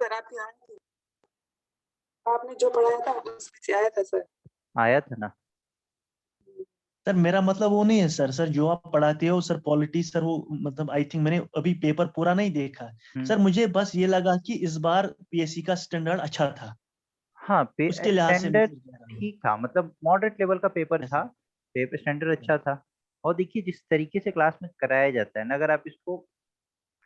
Sir आप यहाँ थे। आपने जो पढ़ाया था उसमें से आया था सर। आया था ना सर मेरा मतलब वो नहीं है सर। सर जो आप पढ़ाते हो सर पॉलिटी सर वो मतलब आई थिंक मैंने अभी पेपर पूरा नहीं देखा। सर मुझे बस ये लगा कि इस बार पीएससी का स्टैंडर्ड अच्छा था। हाँ उसके लिहाज से स्टैंडर्ड ठीक था, मतलब मॉडरेट लेवल का पेपर था, पेपर स्टैंडर्ड अच्छा था। और देखिए जिस तरीके से क्लास में कराया जाता है ना, अगर आप इसको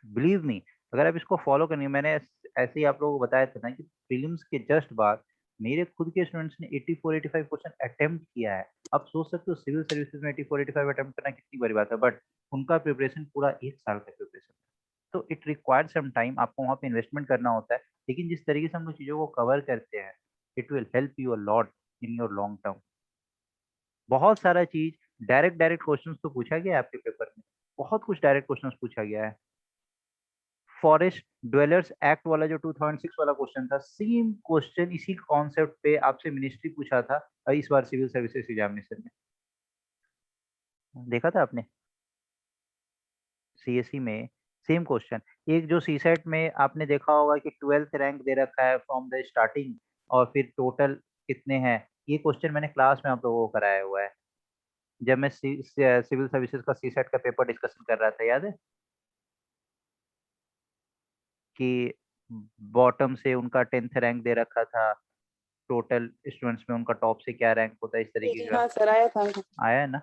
बिलीव नहीं, अगर आप इसको फॉलो करेंगे, मैंने ऐसे ही आप लोगों को बताया था ना कि प्रीलिम्स के जस्ट बाद मेरे खुद के स्टूडेंट्स ने 84-85 क्वेश्चन अटेम्प्ट किया है। आप सोच सकते हो सिविल सर्विसेज में 84-85 अटेम्प्ट करना कितनी बड़ी बात है, बट उनका प्रिपरेशन पूरा 1 साल का प्रिपरेशन। तो इट रिक्वायर्ड सम टाइम, आपको वहाँ पे इन्वेस्टमेंट करना होता है, लेकिन जिस तरीके से हम लोग चीज़ों को कवर करते हैं it will help you a lot in your long term. बहुत सारा चीज डायरेक्ट डायरेक्ट क्वेश्चंस तो पूछा गया है आपके पेपर में, बहुत कुछ डायरेक्ट क्वेश्चंस पूछा गया है। फॉरेस्ट ड्वेलर्स एक्ट वाला जो 2006 वाला क्वेश्चन था, सेम क्वेश्चन इसी कॉन्सेप्ट पे आपसे मिनिस्ट्री पूछा था इस बार सिविल सर्विसेज एग्जामिनेशन में। देखा था आपने सीएससी में सेम क्वेश्चन। एक जो सीसेट में आपने देखा होगा कि 12th रैंक दे रखा है फ्रॉम द स्टार्टिंग और फिर टोटल कितने हैं, ये क्वेश्चन मैंने क्लास में आप लोगों को कराया हुआ है जब मैं सिविल सर्विसेज का सीसेट का पेपर डिस्कशन कर रहा था, याद है कि बॉटम से उनका 10th रैंक दे रखा था, टोटल स्टूडेंट्स में उनका टॉप से क्या रैंक होता है, इस तरीके का हाँ सर आया था। आया है ना।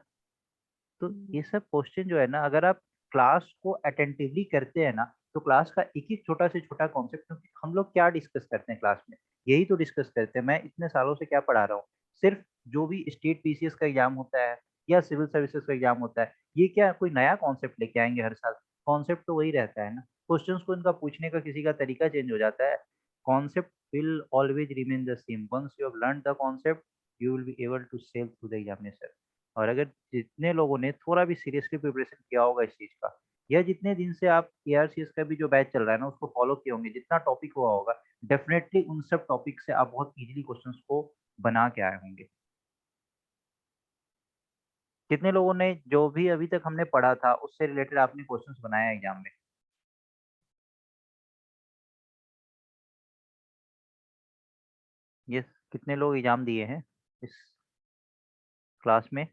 तो ये सब क्वेश्चन जो है ना, अगर आप क्लास को अटेंटिवली करते हैं ना, तो क्लास का एक एक छोटा से छोटा कॉन्सेप्ट, क्योंकि हम लोग क्या डिस्कस करते हैं क्लास में, यही तो डिस्कस करते हैं। मैं इतने सालों से क्या पढ़ा रहा हूँ, सिर्फ जो भी स्टेट पीसीएस का एग्जाम होता है या सिविल सर्विसेज का एग्जाम होता है, ये क्या कोई नया कॉन्सेप्ट लेके आएंगे हर साल? कॉन्सेप्ट तो वही रहता है ना, क्वेश्चंस को इनका पूछने का किसी का तरीका चेंज हो जाता है, concept will always remain the same. Once you have learn the concept you will be able to sail through the examination. और अगर जितने लोगों ने थोड़ा भी सीरियसली प्रिपरेशन किया होगा इस चीज का, या जितने दिन से आप एआरसीएस का भी जो बैच चल रहा है ना उसको फॉलो किए होंगे, जितना टॉपिक हुआ होगा, डेफिनेटली उन सब टॉपिक से आप बहुत इजीली क्वेश्चंस को बना के आए होंगे। कितने लोगों ने जो भी अभी तक हमने पढ़ा था उससे रिलेटेड आपने क्वेश्चंस बनाया एग्जाम में? ये कितने लोग एग्जाम दिए हैं इस क्लास में?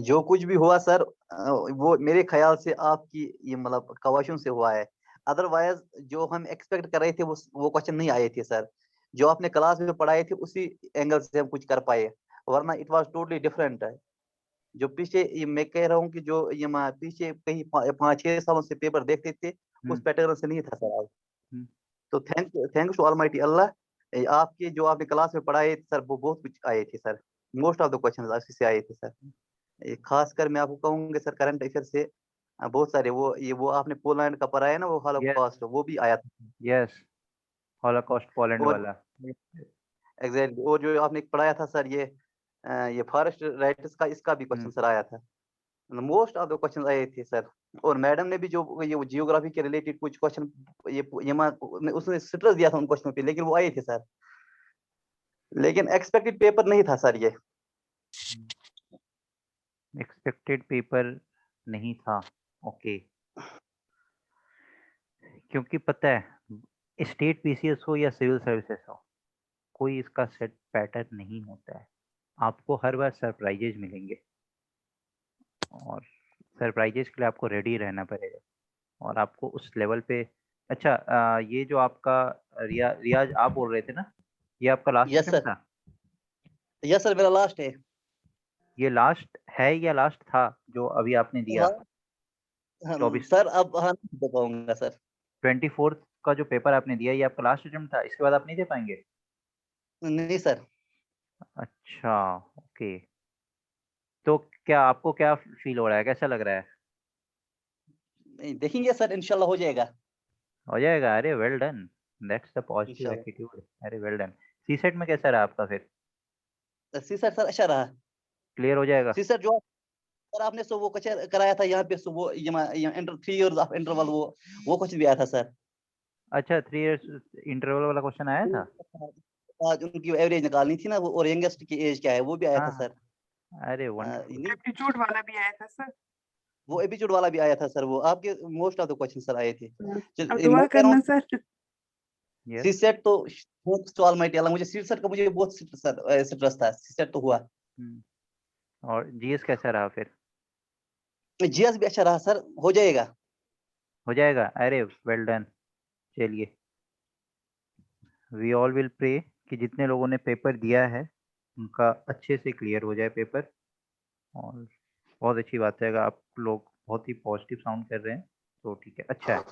जो कुछ भी हुआ सर वो मेरे ख्याल से आपकी ये मतलब कवाशों से हुआ है। अदरवाइज जो हम एक्सपेक्ट कर रहे थे वो क्वेश्चन नहीं आए थे सर। जो आपने क्लास में पढ़ाए थे उसी एंगल से हम कुछ कर पाए, वरना इट वाज टोटली डिफरेंट है। जो पीछे ये मैं कह रहा हूँ कि जो ये पीछे कहीं 5-6 सालों से पेपर देखते थे उस पैटर्न से नहीं था सर आज। तो थैंक्स टू ऑलमाइटी अल्लाह, आपके जो आपने क्लास में पढ़ाए सर वो बहुत कुछ आए थे sir. Most of the question अच्छे से आए थे सर। खासकर मैं आपको कहूंगा सर करंट अफेयर से बहुत सारे वो आपने पोलैंड का पढ़ा है ना, वो हॉलोकॉस्ट वो भी आया था। यस, हॉलोकॉस्ट पोलैंड और वाला। एग्जैक्टली, और जो आपने पढ़ाया था सर ये फॉरेस्ट राइट्स का, इसका भी क्वेश्चन सर आया था। मोस्ट ऑफ द क्वेश्चन आए थे सर। और मैडम ने भी जो ये जियोग्राफी के रिलेटेड कुछ क्वेश्चन उसने स्ट्रेस दिया था उन क्वेश्चनों पे, लेकिन वो आए थे सर। लेकिन एक्सपेक्टेड पेपर नहीं था सर ये। एक्सपेक्टेड पेपर नहीं था, ओके। क्योंकि पता है स्टेट पीसीएस हो या सिविल सर्विसेज हो, कोई इसका सेट पैटर्न नहीं होता है। आपको हर बार सरप्राइजेज मिलेंगे और सरप्राइजेज के लिए आपको रेडी रहना पड़ेगा और आपको उस लेवल पे। अच्छा ये जो आपका रियाज आप बोल रहे थे ना, ये आपका लास्ट यस अटेम्प्ट सर, था? यस सर मेरा लास्ट है। ये लास्ट है या लास्ट था जो अभी आपने दिया? हाँ 24 सर, अब हाँ नहीं दे पाऊंगा सर। 24 का जो पेपर आपने दिया ये आपका लास्ट अटेम्प्ट था, इसके बाद आप नहीं दे पाएंगे? नहीं सर। अच्छा, ओके। तो क्या आपको क्या फील हो रहा है, कैसा लग रहा है? नहीं, देखेंगे सर, इंशाल्लाह हो जाएगा। हो जाएगा, अरे well done, that's the positive इंशाल्लाह। एटीट्यूड, अरे वेल डन। सीसेट में कैसा रहा आपका फिर? सी सर अच्छा रहा। क्लियर हो जाएगा? सी सर जो सर आपने वो क्वेश्चन कराया था यहाँ पे, वो ये इंटर 3 इयर्स ऑफ इंटरवल, वो क्वेश्चन भी आया था सर। अच्छा, 3 इयर्स इंटरवल वाला क्वेश्चन आया था? आज उनकी एवरेज निकालनी थी ना, वो और यंगेस्ट की एज क्या है वो भी आया हाँ था हाँ, सर। अरे वंडरफुल। एप्टीट्यूड वाला भी आया था सर। वो एपिसोड वाला भी आया था सर, वो आपके most of the question sir आए थे। अब दुआ करना सर। Yes. सीसेट तो तो ऑलमाइटी अल्लाह, मुझे सीसेट का मुझे बहुत स्ट्रेस था, सीसेट तो हुआ। और जीएस कैसा रहा फिर? जीएस भी अच्छा रहा सर, हो जाएगा। हो जाएगा, अरे वेल डन। चलिए, वी ऑल विल प्रे कि जितने लोगों ने पेपर दिया है उनका अच्छे से क्लियर हो जाए पेपर। और बहुत अच्छी बात है, अगर आप लोग बहुत ही पॉजिटिव साउंड कर रहे हैं तो ठीक है, अच्छा है।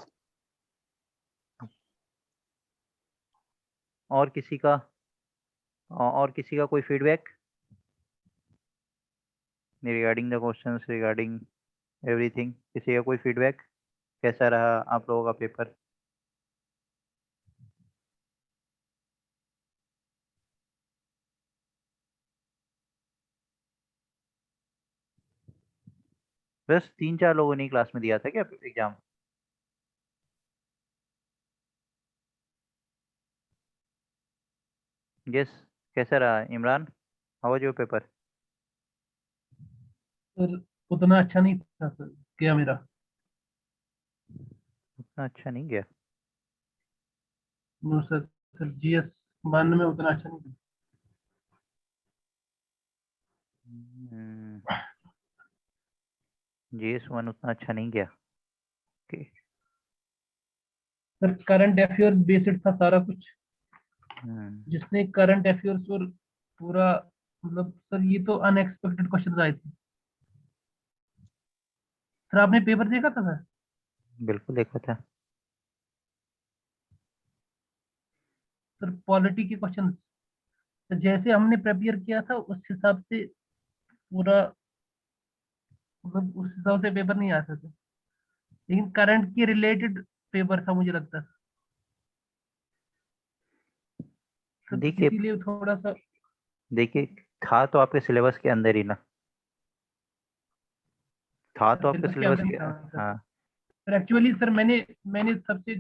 और किसी का कोई feedback regarding the questions, regarding everything? किसी का कोई फीडबैक? कैसा रहा आप लोगों का पेपर? बस 3-4 लोगों ने क्लास में दिया था क्या एग्जाम? यस, कैसा रहा Imran? How was your paper? Sir उतना अच्छा नहीं था सर, क्या मेरा। उतना अच्छा नहीं गया। नो सर, सर जीएस मानने में उतना अच्छा नहीं था। जीएस 1 उतना अच्छा नहीं गया। Okay. Sir current affairs based था सारा कुछ, जिसने करंट अफेयर्स पर पूरा, मतलब सर ये तो अनएक्सपेक्टेड क्वेश्चन आए थे। सर आपने पेपर देखा था सर? बिल्कुल देखा था। सर पॉलिटी के क्वेश्चन जैसे हमने प्रिपेयर किया था उस हिसाब से पूरा, मतलब उस हिसाब से पेपर नहीं आता था, लेकिन करंट के रिलेटेड पेपर था मुझे लगता है सर, देखिए इसीलिए थोड़ा सा। देखिए, था तो आपके सिलेबस के अंदर ही ना, था तो आपके सिलेबस के सिलेबस अंदर ही के। था सर। हाँ, सर एक्चुअली सर मैंने सबसे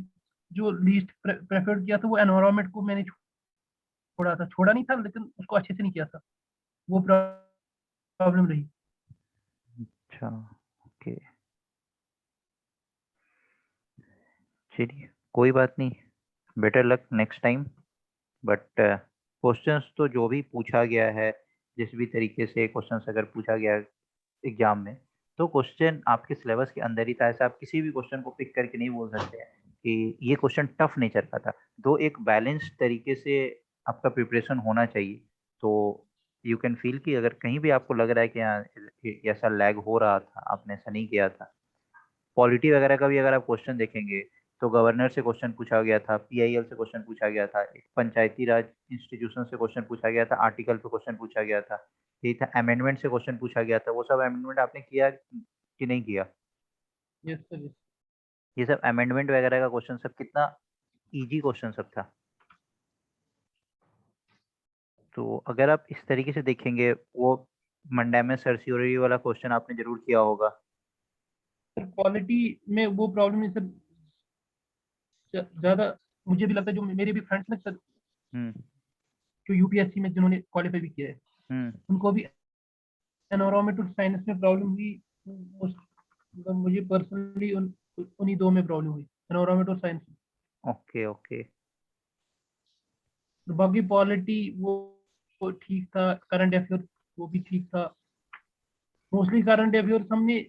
जो लीस्ट प्रेफर किया था वो एनवायरनमेंट को मैंने छोड़ा नहीं था, लेकिन उसको अच्छे से नहीं किया था, वो प्रॉब्लम रही। अच्छा, ओके। चलिए, कोई बात नहीं, better luck next time. But questions तो जो भी पूछा गया है, जिस भी तरीके से क्वेश्चंस अगर पूछा गया एग्जाम में, तो क्वेश्चन आपके सिलेबस के अंदर ही था। ऐसा आप किसी भी क्वेश्चन को पिक करके नहीं बोल सकते हैं कि ये क्वेश्चन टफ नेचर का था। दो एक बैलेंस तरीके से आपका प्रिपरेशन होना चाहिए। तो यू कैन फील कि अगर कहीं भी आपको लग रहा है कि हाँ ऐसा लैग हो रहा था, आपने ऐसा नहीं किया था। पॉलिटी वगैरह का भी अगर आप क्वेश्चन देखेंगे तो गवर्नर से क्वेश्चन पूछा गया था, पीआईएल से क्वेश्चन पूछा गया था, एक पंचायती राज इंस्टीट्यूशन से क्वेश्चन पूछा गया था, आर्टिकल पे क्वेश्चन पूछा गया था, ठीक था, अमेंडमेंट से क्वेश्चन पूछा गया था। वो सब अमेंडमेंट आपने किया कि नहीं किया? Yes sir, yes. ये सब अमेंडमेंट वगैरह का क्वेश्चन सब कितना इजी क्वेश्चन सब था। तो अगर आप इस तरीके से देखेंगे, वो मंडैमस सर्सियोरी वाला क्वेश्चन आपने जरूर किया होगा। सर क्वालिटी में वो प्रॉब्लम नहीं सर, ज्यादा मुझे भी लगता है, जो मेरे भी फ्रेंड्स ने सर हम्म जो यूपीएससी में जिन्होंने क्वालिफाई भी किया है, हम्म उनको भी एनवायरमेंटल साइंस में प्रॉब्लम हुई। मतलब मुझे पर्सनली उन्हीं दो में प्रॉब्लम हुई, एनवायरमेंट और साइंस। Okay okay. बाकी पॉलिटी वो ठीक था, करंट अफेयर वो भी ठीक था। मोस्टली करंट अफेयर्स हमने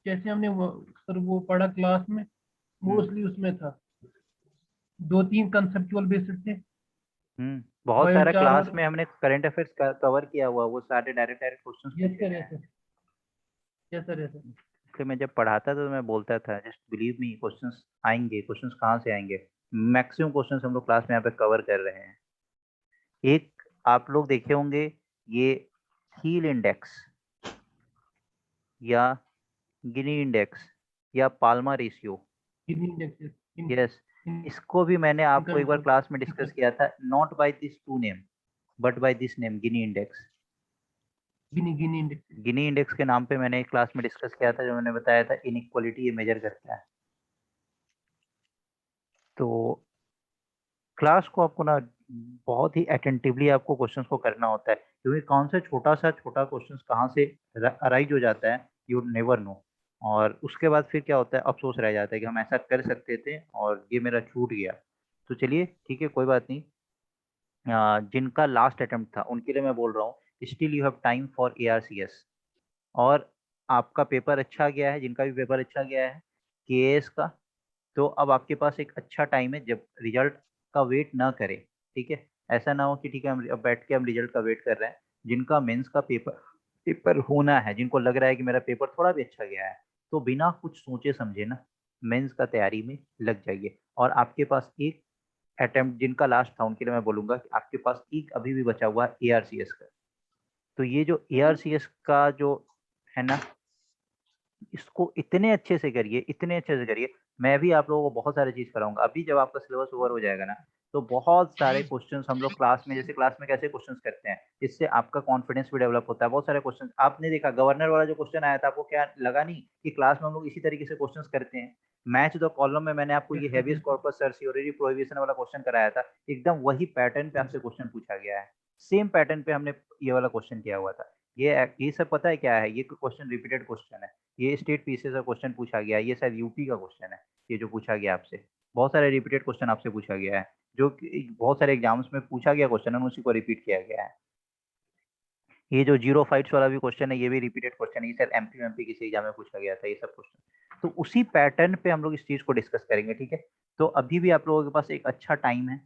जैसे हमने सर वो पढ़ा क्लास में, मोस्टली उसमें था 2-3 कंसेप्चुअल बेसिस थे, बहुत सारा बायोचार क्लास और। में हमने करंट अफेयर्स कवर किया हुआ, वो सारे डायरेक्ट डायरेक्ट क्वेश्चंस यस पूछे सर, गए यस हैं। Sir, yes sir, yes sir. इसलिए मैं जब पढ़ाता था तो मैं बोलता था जस्ट बिलीव मी, क्वेश्चंस आएंगे। क्वेश्चंस कहाँ से आएंगे? मैक्सिमम क्वेश्चंस हम लोग क्लास में यहाँ पे कवर कर रहे हैं। एक आप लोग देखे होंगे, ये हील इंडेक्स या गिनी इंडेक्स या पाल्मा रेशियो। यस, इसको भी मैंने आपको एक बार क्लास में डिस्कस किया था, not by this to name but by this name, Gini index. Gini index. Gini index के नाम पे मैंने एक क्लास में डिस्कस किया था, जो मैंने बताया था इनइक्वालिटी ये मेजर करता है। तो क्लास को आपको ना बहुत ही अटेंटिवली आपको क्वेश्चंस को करना होता है, क्योंकि कौन सा छोटा क्वेश्चंस कहाँ से अराइज हो जाता है, यू नेवर नो। और उसके बाद फिर क्या होता है, अफसोस रह जाता है कि हम ऐसा कर सकते थे और ये मेरा छूट गया। तो चलिए ठीक है, कोई बात नहीं। जिनका लास्ट अटेम्प्ट था उनके लिए मैं बोल रहा हूँ still you have time for ARCS। और आपका पेपर अच्छा गया है, जिनका भी पेपर अच्छा गया है KAS का, तो अब आपके पास एक अच्छा टाइम है जब रिजल्ट का वेट ना करें। ठीक है, ऐसा ना हो कि ठीक है हम अब बैठ के हम रिजल्ट का वेट कर रहे हैं। जिनका मेंस का पेपर पेपर होना है, जिनको लग रहा है कि मेरा पेपर थोड़ा भी अच्छा गया है, तो बिना कुछ सोचे समझे ना मेंस का तैयारी में लग जाइए। और आपके पास एक अटेम्प्ट, जिनका लास्ट था उनके लिए मैं बोलूंगा कि आपके पास एक अभी भी बचा हुआ है ARCS का। तो ये जो ARCS का जो है ना, इसको इतने अच्छे से करिए, इतने अच्छे से करिए। मैं भी आप लोगों को बहुत सारी चीज कराऊंगा। अभी जब आपका सिलेबस ओवर हो जाएगा ना, तो बहुत सारे क्वेश्चंस हम लोग क्लास में, जैसे क्लास में कैसे क्वेश्चंस करते हैं, इससे आपका कॉन्फिडेंस भी डेवलप होता है। बहुत सारे क्वेश्चंस आपने देखा, गवर्नर वाला जो क्वेश्चन आया था, आपको क्या लगा नहीं कि क्लास में हम लोग इसी तरीके से क्वेश्चंस करते हैं। मैच द कॉलम में मैंने आपको ये हेबियस कॉर्पस सर्सियोरिटी प्रोहिबिशन वाला क्वेश्चन कराया था, एकदम वही पैटर्न पे आपसे क्वेश्चन पूछा गया है। सेम पैटर्न पे हमने ये वाला क्वेश्चन किया हुआ था। ये सब पता है क्या है, ये क्वेश्चन रिपीटेड क्वेश्चन है। ये स्टेट पीसीएस का क्वेश्चन पूछा गया है, ये शायद यूपी का क्वेश्चन है, ये जो पूछा गया आपसे। बहुत सारे रिपीटेड क्वेश्चन आपसे पूछा गया है, जो कि बहुत सारे एग्जाम्स में पूछा गया क्वेश्चन है, उसी को रिपीट किया गया है। ये जो जीरो फाइट्स वाला भी क्वेश्चन है, ये भी रिपीटेड क्वेश्चन है, ये शायद एमपी किसी एग्जाम में पूछा गया था ये सब क्वेश्चन। तो उसी पैटर्न पे हम लोग इस चीज को डिस्कस करेंगे। ठीक है, तो अभी भी आप लोगों के पास एक अच्छा टाइम है।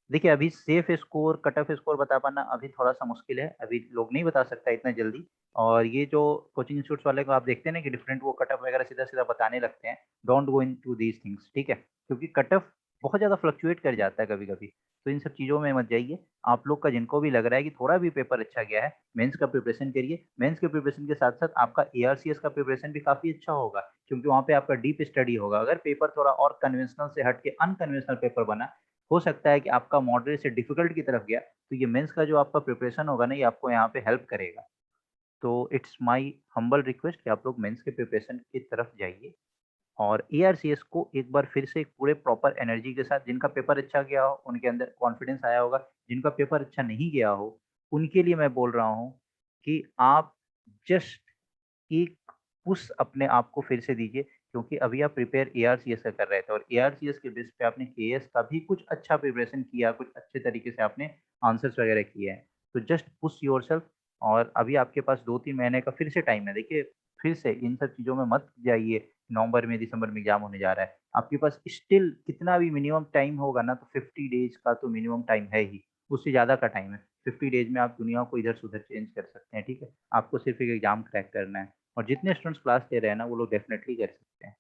देखिए, अभी safe score, cut off score बता पाना अभी थोड़ा सा मुश्किल है, अभी लोग नहीं बता सकता इतना जल्दी। और ये जो कोचिंग इंस्टीट्यूट वाले को आप देखते हैं ना कि डिफरेंट वो कट ऑफ वगैरह सीधा सीधा बताने लगते हैं, don't go into these things. ठीक है, क्योंकि कट ऑफ बहुत ज्यादा फ्लक्चुएट कर जाता है कभी कभी, तो इन सब चीजों में मत जाइए। आप लोग का जिनको भी लग रहा है कि थोड़ा भी पेपर अच्छा गया है, मेंस का प्रिपरेशन करिए। मेंस के प्रिपरेशन के साथ साथ आपका ARCS का प्रिपरेशन भी काफी अच्छा होगा, क्योंकि वहाँ पे आपका डीप स्टडी होगा। अगर पेपर थोड़ा और कन्वेंशनल से हट के अनकन्वेंशनल पेपर बना, हो सकता है कि आपका मॉडरेट से डिफिकल्ट की तरफ गया, तो ये मेंस का जो आपका प्रिपरेशन होगा ना, ये आपको यहाँ पे हेल्प करेगा। तो इट्स माय हम्बल रिक्वेस्ट कि आप लोग मेंस के प्रिपरेशन की तरफ जाइए और ARCS को एक बार फिर से एक पूरे प्रॉपर एनर्जी के साथ, जिनका पेपर अच्छा गया हो उनके अंदर कॉन्फिडेंस आया होगा, जिनका पेपर अच्छा नहीं गया हो उनके लिए मैं बोल रहा हूँ कि आप जस्ट एक पुश अपने आप को फिर से दीजिए, क्योंकि अभी आप प्रिपेयर ARCS का कर रहे थे और ARCS के बेस पे आपने KS का भी कुछ अच्छा प्रिपरेशन किया, कुछ अच्छे तरीके से आपने आंसर्स वगैरह किए हैं। तो जस्ट पुश योरसेल्फ। और अभी आपके पास 2-3 महीने का फिर से टाइम है। देखिए, फिर से इन सब चीज़ों में मत जाइए। नवंबर में, दिसंबर में एग्जाम होने जा रहा है, आपके पास स्टिल कितना भी मिनिमम टाइम होगा ना, तो 50 डेज का तो मिनिमम टाइम है ही, उससे ज़्यादा का टाइम है। 50 डेज में आप दुनिया को इधर से उधर चेंज कर सकते हैं। ठीक है, आपको सिर्फ एक एग्जाम क्रैक करना है, और जितने स्टूडेंट्स क्लास ले रहे हैं ना, वो लोग डेफिनेटली कर सकते हैं।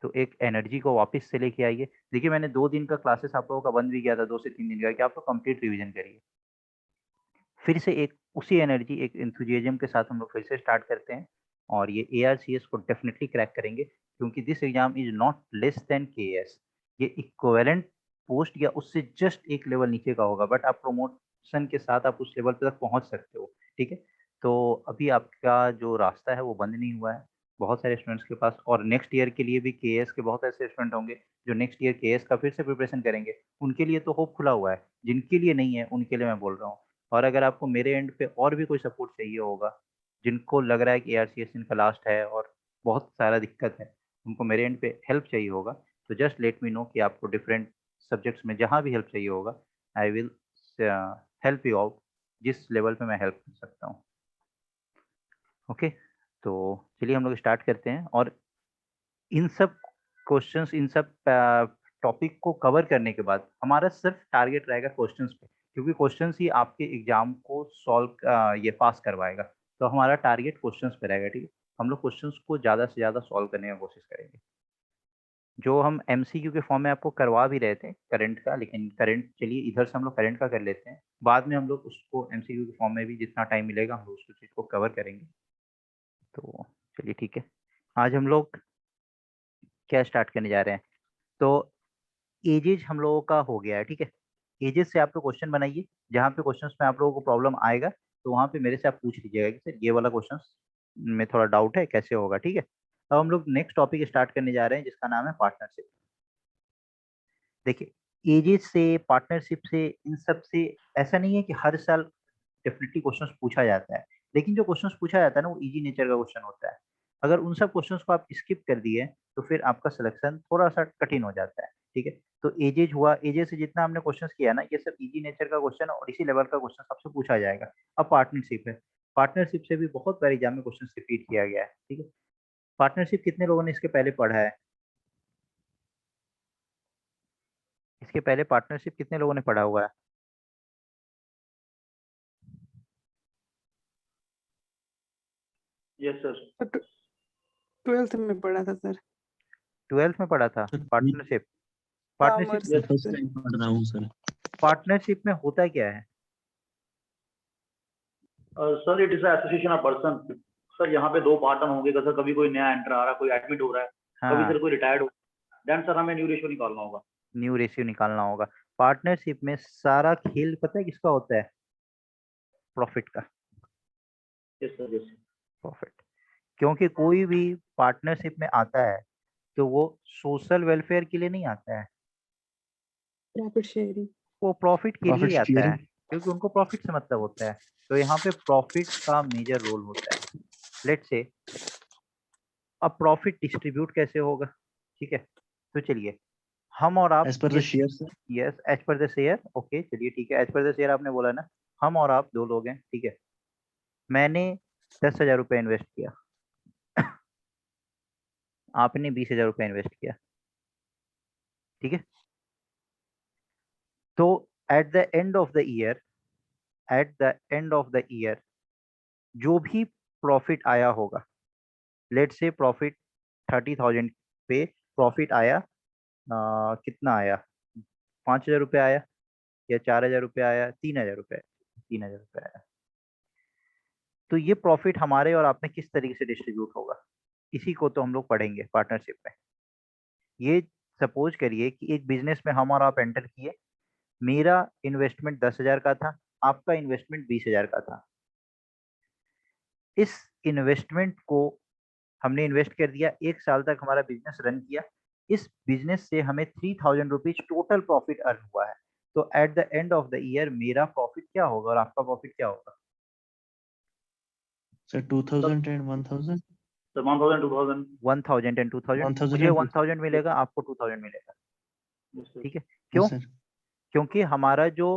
तो एक एनर्जी को वापस से लेके आइए। देखिए, मैंने 2 दिन का क्लासेस आप लोगों का बंद भी किया था, 2 से 3 दिन का, कि आप लोग कंप्लीट रिवीजन करिए। फिर से एक उसी एनर्जी, एक एंथुसियाज्म के साथ हम लोग फिर से स्टार्ट करते हैं, और ये ARCS को डेफिनेटली क्रैक करेंगे, क्योंकि this exam is not less than KS। ये इक्विवेलेंट पोस्ट या उससे जस्ट एक लेवल नीचे का होगा, बट आप प्रमोशन के साथ आप उस लेवल तक पहुंच सकते हो। ठीक है, तो अभी आपका जो रास्ता है वो बंद नहीं हुआ है। बहुत सारे स्टूडेंट्स के पास, और नेक्स्ट ईयर के लिए भी KS के बहुत ऐसे स्टूडेंट होंगे जो नेक्स्ट ईयर KS का फिर से प्रिपरेशन करेंगे। उनके लिए तो होप खुला हुआ है, जिनके लिए नहीं है उनके लिए मैं बोल रहा हूँ। और अगर आपको मेरे एंड पे और भी कोई सपोर्ट चाहिए होगा, जिनको लग रहा है कि ARCS इनका लास्ट है और बहुत सारा दिक्कत है, उनको मेरे एंड पे हेल्प चाहिए होगा, तो जस्ट लेट मी नो कि आपको डिफरेंट सब्जेक्ट्स में जहाँ भी हेल्प चाहिए होगा, I will help you out जिस लेवल पे मैं हेल्प कर सकता हूँ। ओके, तो चलिए हम लोग स्टार्ट करते हैं। और इन सब क्वेश्चंस, इन सब टॉपिक को कवर करने के बाद हमारा सिर्फ टारगेट रहेगा क्वेश्चंस पे, क्योंकि क्वेश्चंस ही आपके एग्जाम को सॉल्व ये पास करवाएगा। तो हमारा टारगेट क्वेश्चंस पे रहेगा। ठीक है, हम लोग क्वेश्चंस को ज़्यादा से ज़्यादा सॉल्व करने की कोशिश करेंगे। जो हम MCQ के फॉर्म में आपको करवा भी रहे थे करंट का, लेकिन करंट, चलिए इधर से हम लोग करंट का कर लेते हैं, बाद में हम लोग उसको MCQ के फॉर्म में भी जितना टाइम मिलेगा हम लोग उस चीज़ को कवर करेंगे। तो चलिए ठीक है, आज हम लोग क्या स्टार्ट करने जा रहे हैं। तो एजेज हम लोगों का हो गया है। ठीक है, एजेज से आप लोग क्वेश्चन बनाइए, जहाँ पे क्वेश्चंस में आप लोगों को प्रॉब्लम आएगा, तो वहाँ पे मेरे से आप पूछ लीजिएगा कि सर ये वाला क्वेश्चंस में थोड़ा डाउट है, कैसे होगा। ठीक है, अब हम लोग नेक्स्ट टॉपिक स्टार्ट करने जा रहे हैं, जिसका नाम है पार्टनरशिप। देखिए, एजेज से, पार्टनरशिप से, इन सब से ऐसा नहीं है कि हर साल डेफिनेटली क्वेश्चंस पूछा जाता है, लेकिन जो क्वेश्चंस पूछा जाता है ना, वो इजी नेचर का क्वेश्चन होता है। अगर उन सब क्वेश्चंस को आप स्किप कर दिए तो फिर आपका सिलेक्शन थोड़ा सा कठिन हो जाता है, ठीक है। तो एजेज हुआ, एजेज से जितना हमने क्वेश्चंस किया ना, ये सब इजी नेचर का क्वेश्चन और इसी लेवल का क्वेश्चन आपसे पूछा जाएगा। अब पार्टनरशिप है, पार्टनरशिप से भी बहुत बार एग्जाम में क्वेश्चन रिपीट किया गया है, ठीक है। पार्टनरशिप कितने लोगों ने इसके पहले पढ़ा है? इसके पहले पार्टनरशिप कितने लोगों ने पढ़ा हुआ है? Yes sir. 12th में पढ़ा था सर। 12th में पढ़ा था partnership? Partnership, Commerce first sir. Time पढ़ रहा हूँ सर। पार्टनरशिप में होता क्या है? Sir it is association of person. Sir यहाँ पे दो पार्टनर होंगे, सर कभी कोई नया एंटर आ रहा है, कोई एडमिट हो रहा है, कभी हाँ, सर कोई रिटायर्ड हो, देन सर हमें न्यू रेशियो निकालना होगा। न्यू रेशियो निकालना होगा। पार्टनरशिप में सारा खेल पता है किसका होता है? प्रॉफिट का। Yes sir, yes. प्रॉफिट, क्योंकि कोई भी पार्टनरशिप में आता है तो वो सोशल वेलफेयर के लिए नहीं आता है, प्रॉफिट शेयरिंग। वो प्रॉफिट के प्रॉफिट लिए आता है, शेयरिंग। क्योंकि उनको प्रॉफिट से मतलब होता है। तो यहाँ पे प्रॉफिट का मेजर रोल होता है। लेट्स से अब प्रॉफिट डिस्ट्रीब्यूट कैसे होगा, ठीक है। तो चलिए हम और आप, as per the share sir. Yes as per the share, okay चलिए ठीक है, एज पर द शेयर आपने बोला ना। हम और आप दो लोग हैं, ठीक है। मैंने 10,000 रुपये इन्वेस्ट किया, आपने 20,000 रुपये इन्वेस्ट किया, ठीक है। तो at the end of the year, at the end of the year जो भी प्रॉफिट आया होगा, लेट्स से प्रॉफिट 30,000 पे प्रॉफिट आया, कितना आया? 5,000 रुपये आया, या 4,000 रुपये आया, 3,000 रुपये, 3,000 रुपये आया। तो ये प्रॉफिट हमारे और आप में किस तरीके से डिस्ट्रीब्यूट होगा, इसी को तो हम लोग पढ़ेंगे पार्टनरशिप में। ये सपोज करिए कि एक बिजनेस में हम और आप एंटर किए, मेरा इन्वेस्टमेंट 10,000 का था, आपका इन्वेस्टमेंट 20,000 का था। इस इन्वेस्टमेंट को हमने इन्वेस्ट कर दिया, 1 साल तक हमारा बिजनेस रन किया, इस बिजनेस से हमें 3,000 रुपीज टोटल प्रॉफिट अर्न हुआ है। तो at the end of the year मेरा प्रॉफिट क्या होगा और आपका प्रॉफिट क्या होगा? Sir 2000 and 1000। सर 1000, 2000। 1000 एंड 2000, 1000 मुझे and 1000 मिलेगा, आपको 2000 मिलेगा, यस सर। ठीक है। yes, क्यों? सर। क्योंकि हमारा जो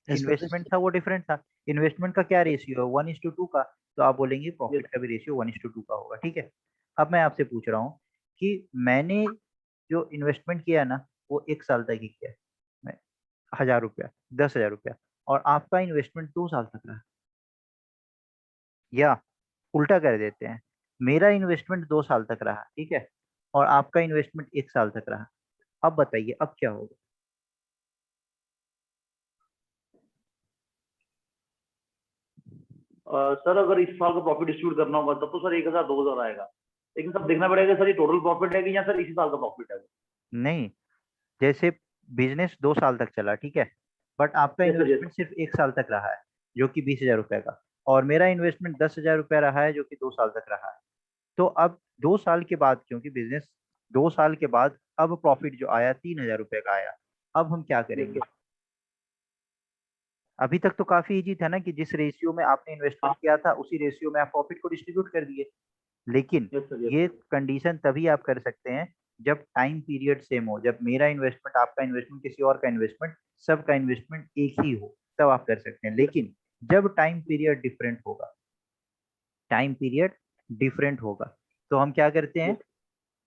As per the इन्वेस्टमेंट था वो डिफरेंट था। इन्वेस्टमेंट का क्या रेशियो है? 1:2 का। तो आप बोलेंगे प्रॉफिट का भी रेशियो 1:2 का होगा, ठीक है। अब मैं आपसे पूछ रहा हूँ कि मैंने जो इन्वेस्टमेंट किया ना वो 1 साल तक ही किया है, मैं 1,000 रुपया, 10,000 रुपया, और आपका इन्वेस्टमेंट 2 साल तक रहा, या उल्टा कर देते हैं, मेरा इन्वेस्टमेंट 2 साल तक रहा, ठीक है, और आपका इन्वेस्टमेंट 1 साल तक रहा। अब बताइए अब क्या होगा? सर अगर इस साल का प्रॉफिट डिस्ट्रीब्यूट करना होगा तब तो सर 1,000, 2,000 आएगा, लेकिन सब देखना पड़ेगा सर ये टोटल प्रॉफिट है कि या सर इसी साल का प्रॉफिट है। नहीं, जैसे बिजनेस 2 साल तक चला, ठीक है, बट आपका Yes, sir, yes. इन्वेस्टमेंट सिर्फ 1 साल तक रहा है जो कि 20,000 रुपए का, और मेरा इन्वेस्टमेंट 10,000 रुपया रहा है जो कि 2 साल तक रहा है। तो अब 2 साल के बाद, क्योंकि बिजनेस 2 साल के बाद अब प्रॉफिट जो आया 3,000 रुपए का आया, अब हम क्या करेंगे? अभी तक तो काफी इजी था ना कि जिस रेशियो में आपने इन्वेस्टमेंट किया था उसी रेशियो में आप प्रॉफिट को डिस्ट्रीब्यूट कर दिए। लेकिन Yes, sir, yes, ये sir. कंडीशन तभी आप कर सकते हैं जब टाइम पीरियड सेम हो, जब मेरा इन्वेस्टमेंट, आपका इन्वेस्टमेंट, किसी और का इन्वेस्टमेंट, सबका इन्वेस्टमेंट एक ही हो, तब आप कर सकते हैं। लेकिन जब टाइम पीरियड डिफरेंट होगा, टाइम पीरियड डिफरेंट होगा, तो हम क्या करते हैं?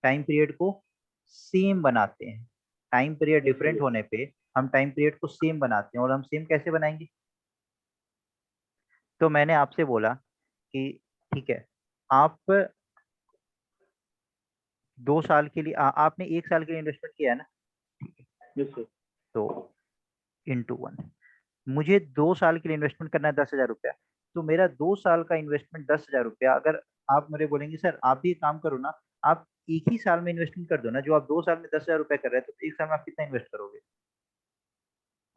टाइम पीरियड को सेम बनाते हैं। Time period Yes, sir, different yes. होने पे हम टाइम पीरियड को सेम बनाते हैं, और हम सेम कैसे बनाएंगे? तो मैंने आपसे बोला कि ठीक है, आप 2 साल के लिए आपने 1 साल के लिए इन्वेस्टमेंट किया है ना, Yes, sir. तो इंटू 1, मुझे 2 साल के लिए इन्वेस्टमेंट करना है 10,000 रुपया, तो मेरा 2 साल का इन्वेस्टमेंट 10,000 रुपया, अगर आप मुझे बोलेंगे सर आप भी एक काम करो ना, आप एक ही साल में इन्वेस्टमेंट कर दो ना, जो आप 2 साल में 10,000 रुपया कर रहे हैं, तो 1 साल में आप कितना इन्वेस्ट करोगे?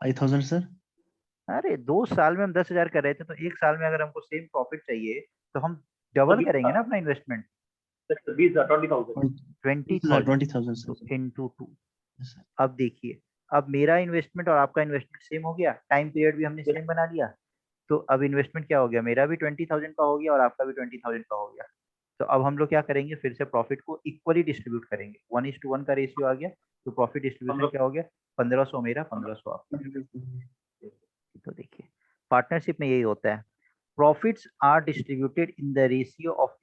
5000 सर। अरे 2 साल में हम 10,000 कर रहे थे, तो 1 साल में अगर हमको सेम प्रॉफिट चाहिए तो हम डबल करेंगे ना अपना investment, 20,000, 20,000. 20,000 20,000 sir. Into 2। Yes, sir. अब देखिए, अब मेरा इन्वेस्टमेंट और आपका इन्वेस्टमेंट सेम हो गया, टाइम पीरियड भी हमने सेम बना लिया, तो अब इन्वेस्टमेंट क्या हो गया? मेरा भी 20,000 का हो गया और आपका भी 20,000 का हो गया। तो अब हम लोग क्या करेंगे, फिर से प्रॉफिट को इक्वली डिस्ट्रीब्यूट करेंगे। 1:1 का रेशियो आ गया, तो प्रॉफिट डिस्ट्रीब्यूशन क्या हो गया, 1500 मेरा, 1500 आपका। तो देखिए पार्टनरशिप में यही होता है, profits are distributed in the ratio of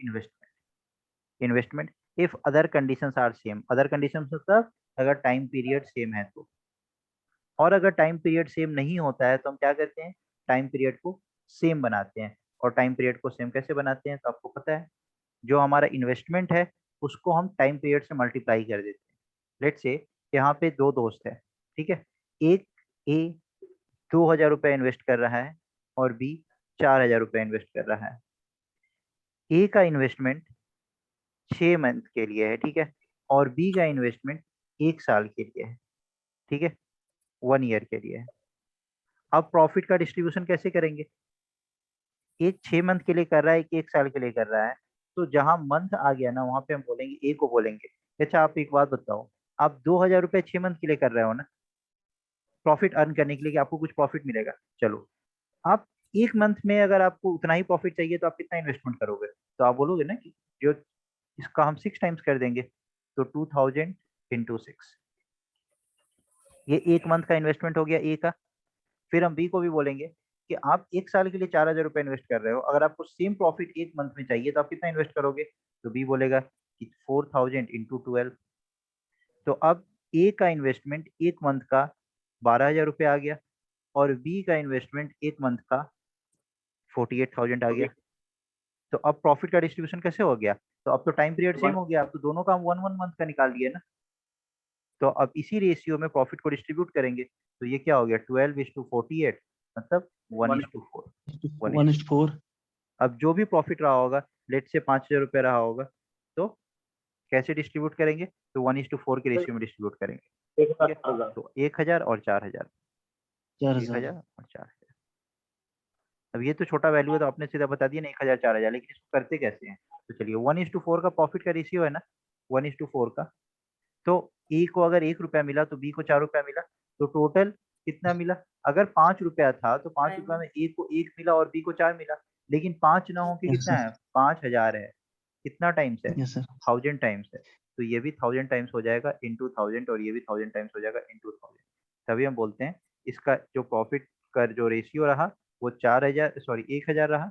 investment if other conditions are same. Other conditions मतलब अगर टाइम पीरियड सेम है तो, और अगर टाइम पीरियड सेम नहीं होता है तो हम क्या करते हैं, टाइम पीरियड को सेम बनाते हैं। और टाइम पीरियड को सेम कैसे बनाते हैं, तो आपको पता है, जो हमारा इन्वेस्टमेंट है उसको हम टाइम पीरियड से मल्टीप्लाई कर देते हैं। लेट्स से यहाँ पे दो दोस्त है, ठीक है, एक ए 2000 रुपये इन्वेस्ट कर रहा है और बी 4000 रुपये इन्वेस्ट कर रहा है। ए का इन्वेस्टमेंट 6 मंथ के लिए है, ठीक है, और बी का इन्वेस्टमेंट 1 साल के लिए है, ठीक है, 1 ईयर के लिए है। अब प्रॉफिट का डिस्ट्रीब्यूशन कैसे करेंगे, एक 6 मंथ के लिए कर रहा है, एक 1 साल के लिए कर रहा है, तो जहां मंथ आ गया ना वहां पे हम बोलेंगे ए को बोलेंगे, अच्छा आप एक बात बताओ, आप 2000 रुपये 6 मंथ के लिए कर रहे हो ना, प्रॉफिट अर्न करने के लिए कि आपको कुछ प्रॉफिट मिलेगा, चलो आप 1 मंथ में अगर आपको उतना ही प्रॉफिट चाहिए तो आप कितना इन्वेस्टमेंट करोगे, तो आप बोलोगे ना कि जो इसका हम 6 टाइम्स कर देंगे, तो 2000 इंटू 6, ये 1 मंथ का इन्वेस्टमेंट हो गया ए का। फिर हम बी को भी बोलेंगे कि आप 1 साल के लिए 4000 रुपये इन्वेस्ट कर रहे हो, अगर आपको सेम प्रॉफिट 1 मंथ में चाहिए तो आप कितना इन्वेस्ट करोगे, तो बी बोलेगा कि 4000 इंटू 12। तो अब ए का इन्वेस्टमेंट 1 मंथ का 12000 रुपये आ गया, और बी का इन्वेस्टमेंट 1 मंथ का 48000 आ गया। तो अब प्रॉफिट का डिस्ट्रीब्यूशन कैसे हो गया, तो अब तो टाइम पीरियड सेम हो गया, अब तो दोनों का हम 1 मंथ का निकाल लिए ना, तो अब इसी रेशियो में प्रॉफिट को डिस्ट्रीब्यूट करेंगे, तो ये क्या हो गया 12:48, मतलब 1:4। 1:4। अब जो भी प्रॉफिट रहा होगा, लेट से 5000 रुपये रहा होगा, तो कैसे डिस्ट्रीब्यूट करेंगे, तो 1:4 के रेशियो में डिस्ट्रीब्यूट करेंगे, ठीक है, तो 1000 और 4000, 4000। 1000 और 4000। अब ये तो छोटा वैल्यू है तो आपने सीधा बता दिया ना 1000 4000, लेकिन इसको करते कैसे हैं, तो चलिए 1:4 का प्रॉफिट का रेशियो है ना, 1:4 का, तो ए को अगर 1 रुपया मिला तो बी को 4 रुपया मिला, तो टोटल कितना मिला, अगर 5 रुपया था तो 5 रुपया में ए को 1 मिला और बी को 4 मिला, लेकिन 5 ना हो के Yes, कितना sir. है, 5000 है, कितना टाइम्स है, Yes, sir. 1000 टाइम्स है, तो ये भी 1000 टाइम्स हो जाएगा इंटू 1000, और ये भी 1000 टाइम्स हो जाएगा इंटू 1000। तभी हम बोलते हैं इसका जो प्रॉफिट का जो रेशियो रहा वो 1000 रहा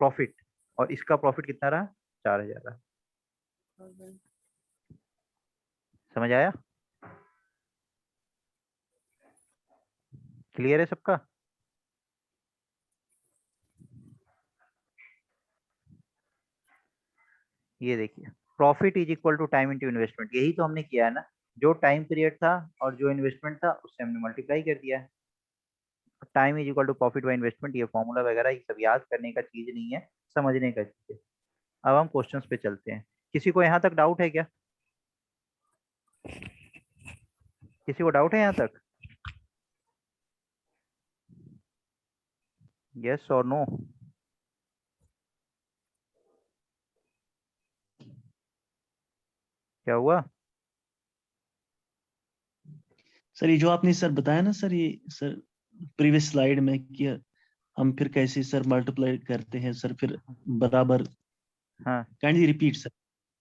प्रॉफिट, और इसका प्रॉफिट कितना रहा, 4000 रहा। समझ आया, क्लियर है सबका। ये देखिए profit is equal to time into investment, यही तो हमने किया है ना, जो टाइम पीरियड था और जो इन्वेस्टमेंट था उससे हमने मल्टीप्लाई कर दिया है। Time is equal to profit by investment, ये फॉर्मूला वगैरह ये सब याद करने का चीज नहीं है, समझने का चीज है। अब हम क्वेश्चंस पे चलते हैं, किसी को यहाँ तक डाउट है क्या, किसी को डाउट है यहाँ तक, यस और नो। क्या हुआ, सर ये जो आपने सर बताया ना सर, ये सर प्रीवियस स्लाइड में कि हम फिर कैसे सर मल्टीप्लाई करते हैं सर, फिर बराबर, हाँ काइंडली रिपीट सर,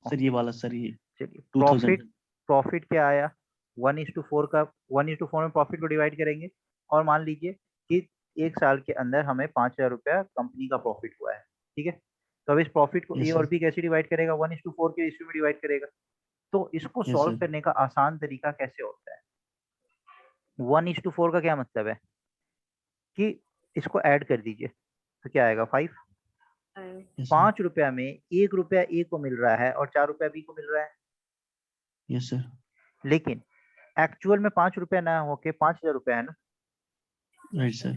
सर ये वाला सर, ये चलिए 2000। प्रॉफिट क्या आया, 1:4 का, 1:4 में प्रॉफिट को डिवाइड करेंगे, और मान लीजिए कि 1 साल के अंदर हमें 5000 रुपया कंपनी का प्रॉफिट हुआ है, ठीक है, तो अब इस प्रॉफिट को ए यस और सर। बी कैसे डिवाइड करेगा, 1:4 के रेशियो में डिवाइड करेगा। तो इसको यस सॉल्व सर। करने का आसान तरीका कैसे होता है, 1:4 का क्या मतलब है कि इसको ऐड कर दीजिए, तो क्या आएगा 5। Yes sir. 5 रुपया में 1 रुपया ए को मिल रहा है और 4 रुपया बी को मिल रहा है, यस सर। लेकिन एक्चुअल में 5 रुपया ना होके 5000 रुपया है ना, राइट सर।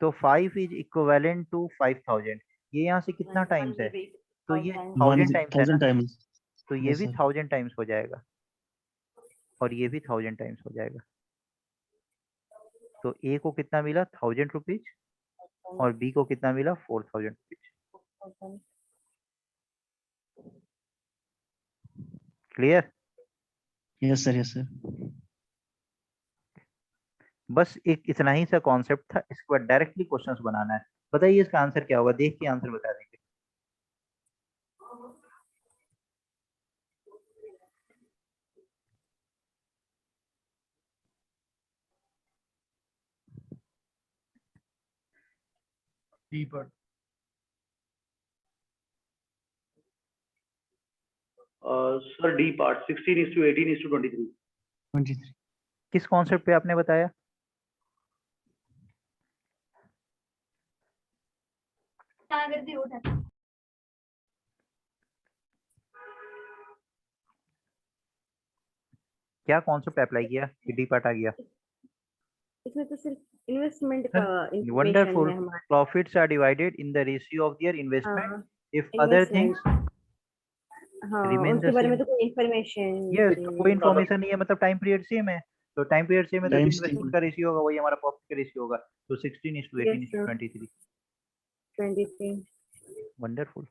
तो 5 इज इक्विवेलेंट टू 5000, ये यहाँ से कितना टाइम्स है, तो ये 1000 टाइम्स है ना, 1000 टाइम्स। तो ये यस भी सर। 1000 टाइम्स हो जाएगा, और ये भी 1000 टाइम्स हो जाएगा। तो ए को कितना मिला 1000 रुपीज, और बी को कितना मिला 4000 rupees. Clear, yes sir. Yes sir. बस एक इतना ही सा कॉन्सेप्ट था, इसके बाद डायरेक्टली क्वेश्चंस बनाना है। बताइए इसका आंसर क्या होगा, देख के आंसर बता देंगे। D part. Sir D part 16:18:23। 23। किस कॉन्सेप्ट पे आपने बताया? क्या कॉन्सेप्ट अप्लाई किया कि डी पार्ट आ गया? इसमें तो सिर्फ इन्वेस्टमेंट का information वंडरफुल। है हमारा। Profits are divided in the ratio of their investment हाँ, इफ अदर थिंग्स हाँ, remain उनके the बारे में same। तो कोई इन्फॉर्मेशन ये तो कोई इन्फॉर्मेशन नहीं है, मतलब टाइम पीरियड सेम है, तो टाइम पीरियड सेम है तो Time इन्वेस्टमेंट same। का रेशियो होगा वही हमारा प्रॉफिट का रेशियो होगा, तो 16:18:23। 23। वंडरफुल।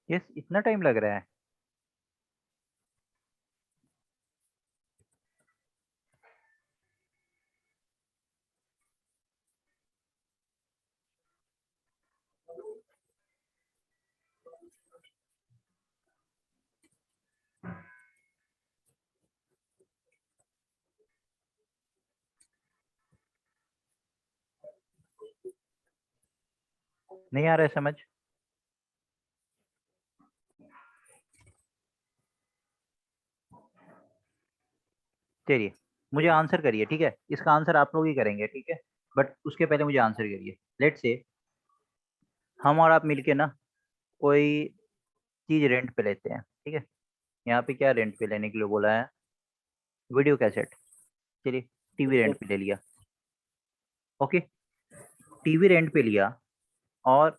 यस, इतना टाइम लग रहा है? नहीं आ रहा है समझ? चलिए मुझे आंसर करिए, ठीक है, इसका आंसर आप लोग ही करेंगे, ठीक है, बट उसके पहले मुझे आंसर करिए। लेट्स से हम और आप मिलके ना कोई चीज रेंट पे लेते हैं, ठीक है। यहाँ पे क्या रेंट पे लेने के लिए बोला है? Video cassette. चलिए टीवी रेंट पे ले लिया, ओके। टीवी रेंट पे लिया और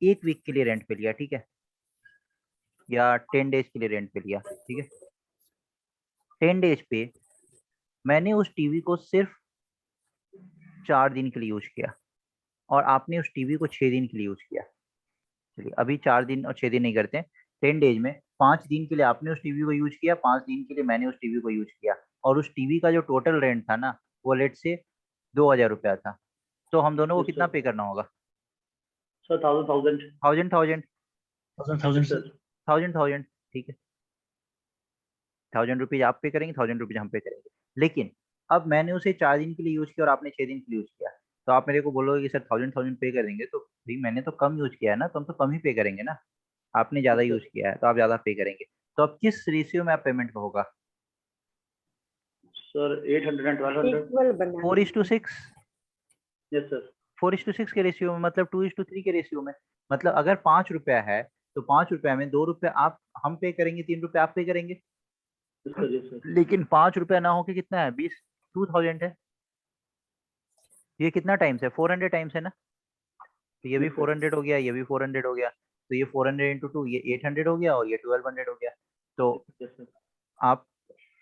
1 वीक के लिए रेंट पे लिया, ठीक है, या 10 डेज के लिए रेंट पे लिया, ठीक है। 10 डेज पे मैंने उस टीवी को सिर्फ 4 दिन के लिए यूज किया और आपने उस टीवी को 6 दिन के लिए यूज किया। चलिए अभी 4 दिन और 6 दिन नहीं करते हैं, 10 डेज में 5 दिन के लिए आपने उस टीवी को यूज किया, 5 दिन के लिए मैंने उस टीवी को यूज किया, और उस टीवी का जो टोटल रेंट था ना वो लेट से 2000 रुपया था। तो हम दोनों को Yes, कितना sir. पे करना होगा? Sir 1000। Thousand thousand 1000 sir thousand, ठीक है। 1000 रुपीज आप पे करेंगे, 1000 रुपीज हम पे करेंगे। लेकिन अब मैंने उसे 4 दिन के लिए यूज किया और आपने 6 दिन के लिए यूज किया, तो आप मेरे को बोलोगे कि सर 1000 पे करेंगे, तो भाई मैंने तो कम यूज किया है ना, तो हम तो कम ही पे करेंगे ना। आपने ज्यादा Yes, sir. यूज किया है तो आप ज्यादा पे करेंगे। तो अब किस रेशियो में आप पेमेंट होगा? Sir 800 and 1200। इक्वल बना 4:6। Yes sir. 4:6 के रेशियो में, मतलब 2:3 के रेशियो में। मतलब अगर 5 रुपया है तो 5 रुपया में 2 रुपया आप हम पे करेंगे, 3 रुपया आप पे करेंगे। Yes sir. Yes sir. लेकिन 5 रुपया ना होके कितना है? 2000 है। ये कितना टाइम्स है? 400 टाइम्स है ना। तो ये भी Yes, sir. 400 हो गया, ये भी 400 हो गया। तो ये 400 into 2 ये 800 हो गया और ये 1200 हो गया। तो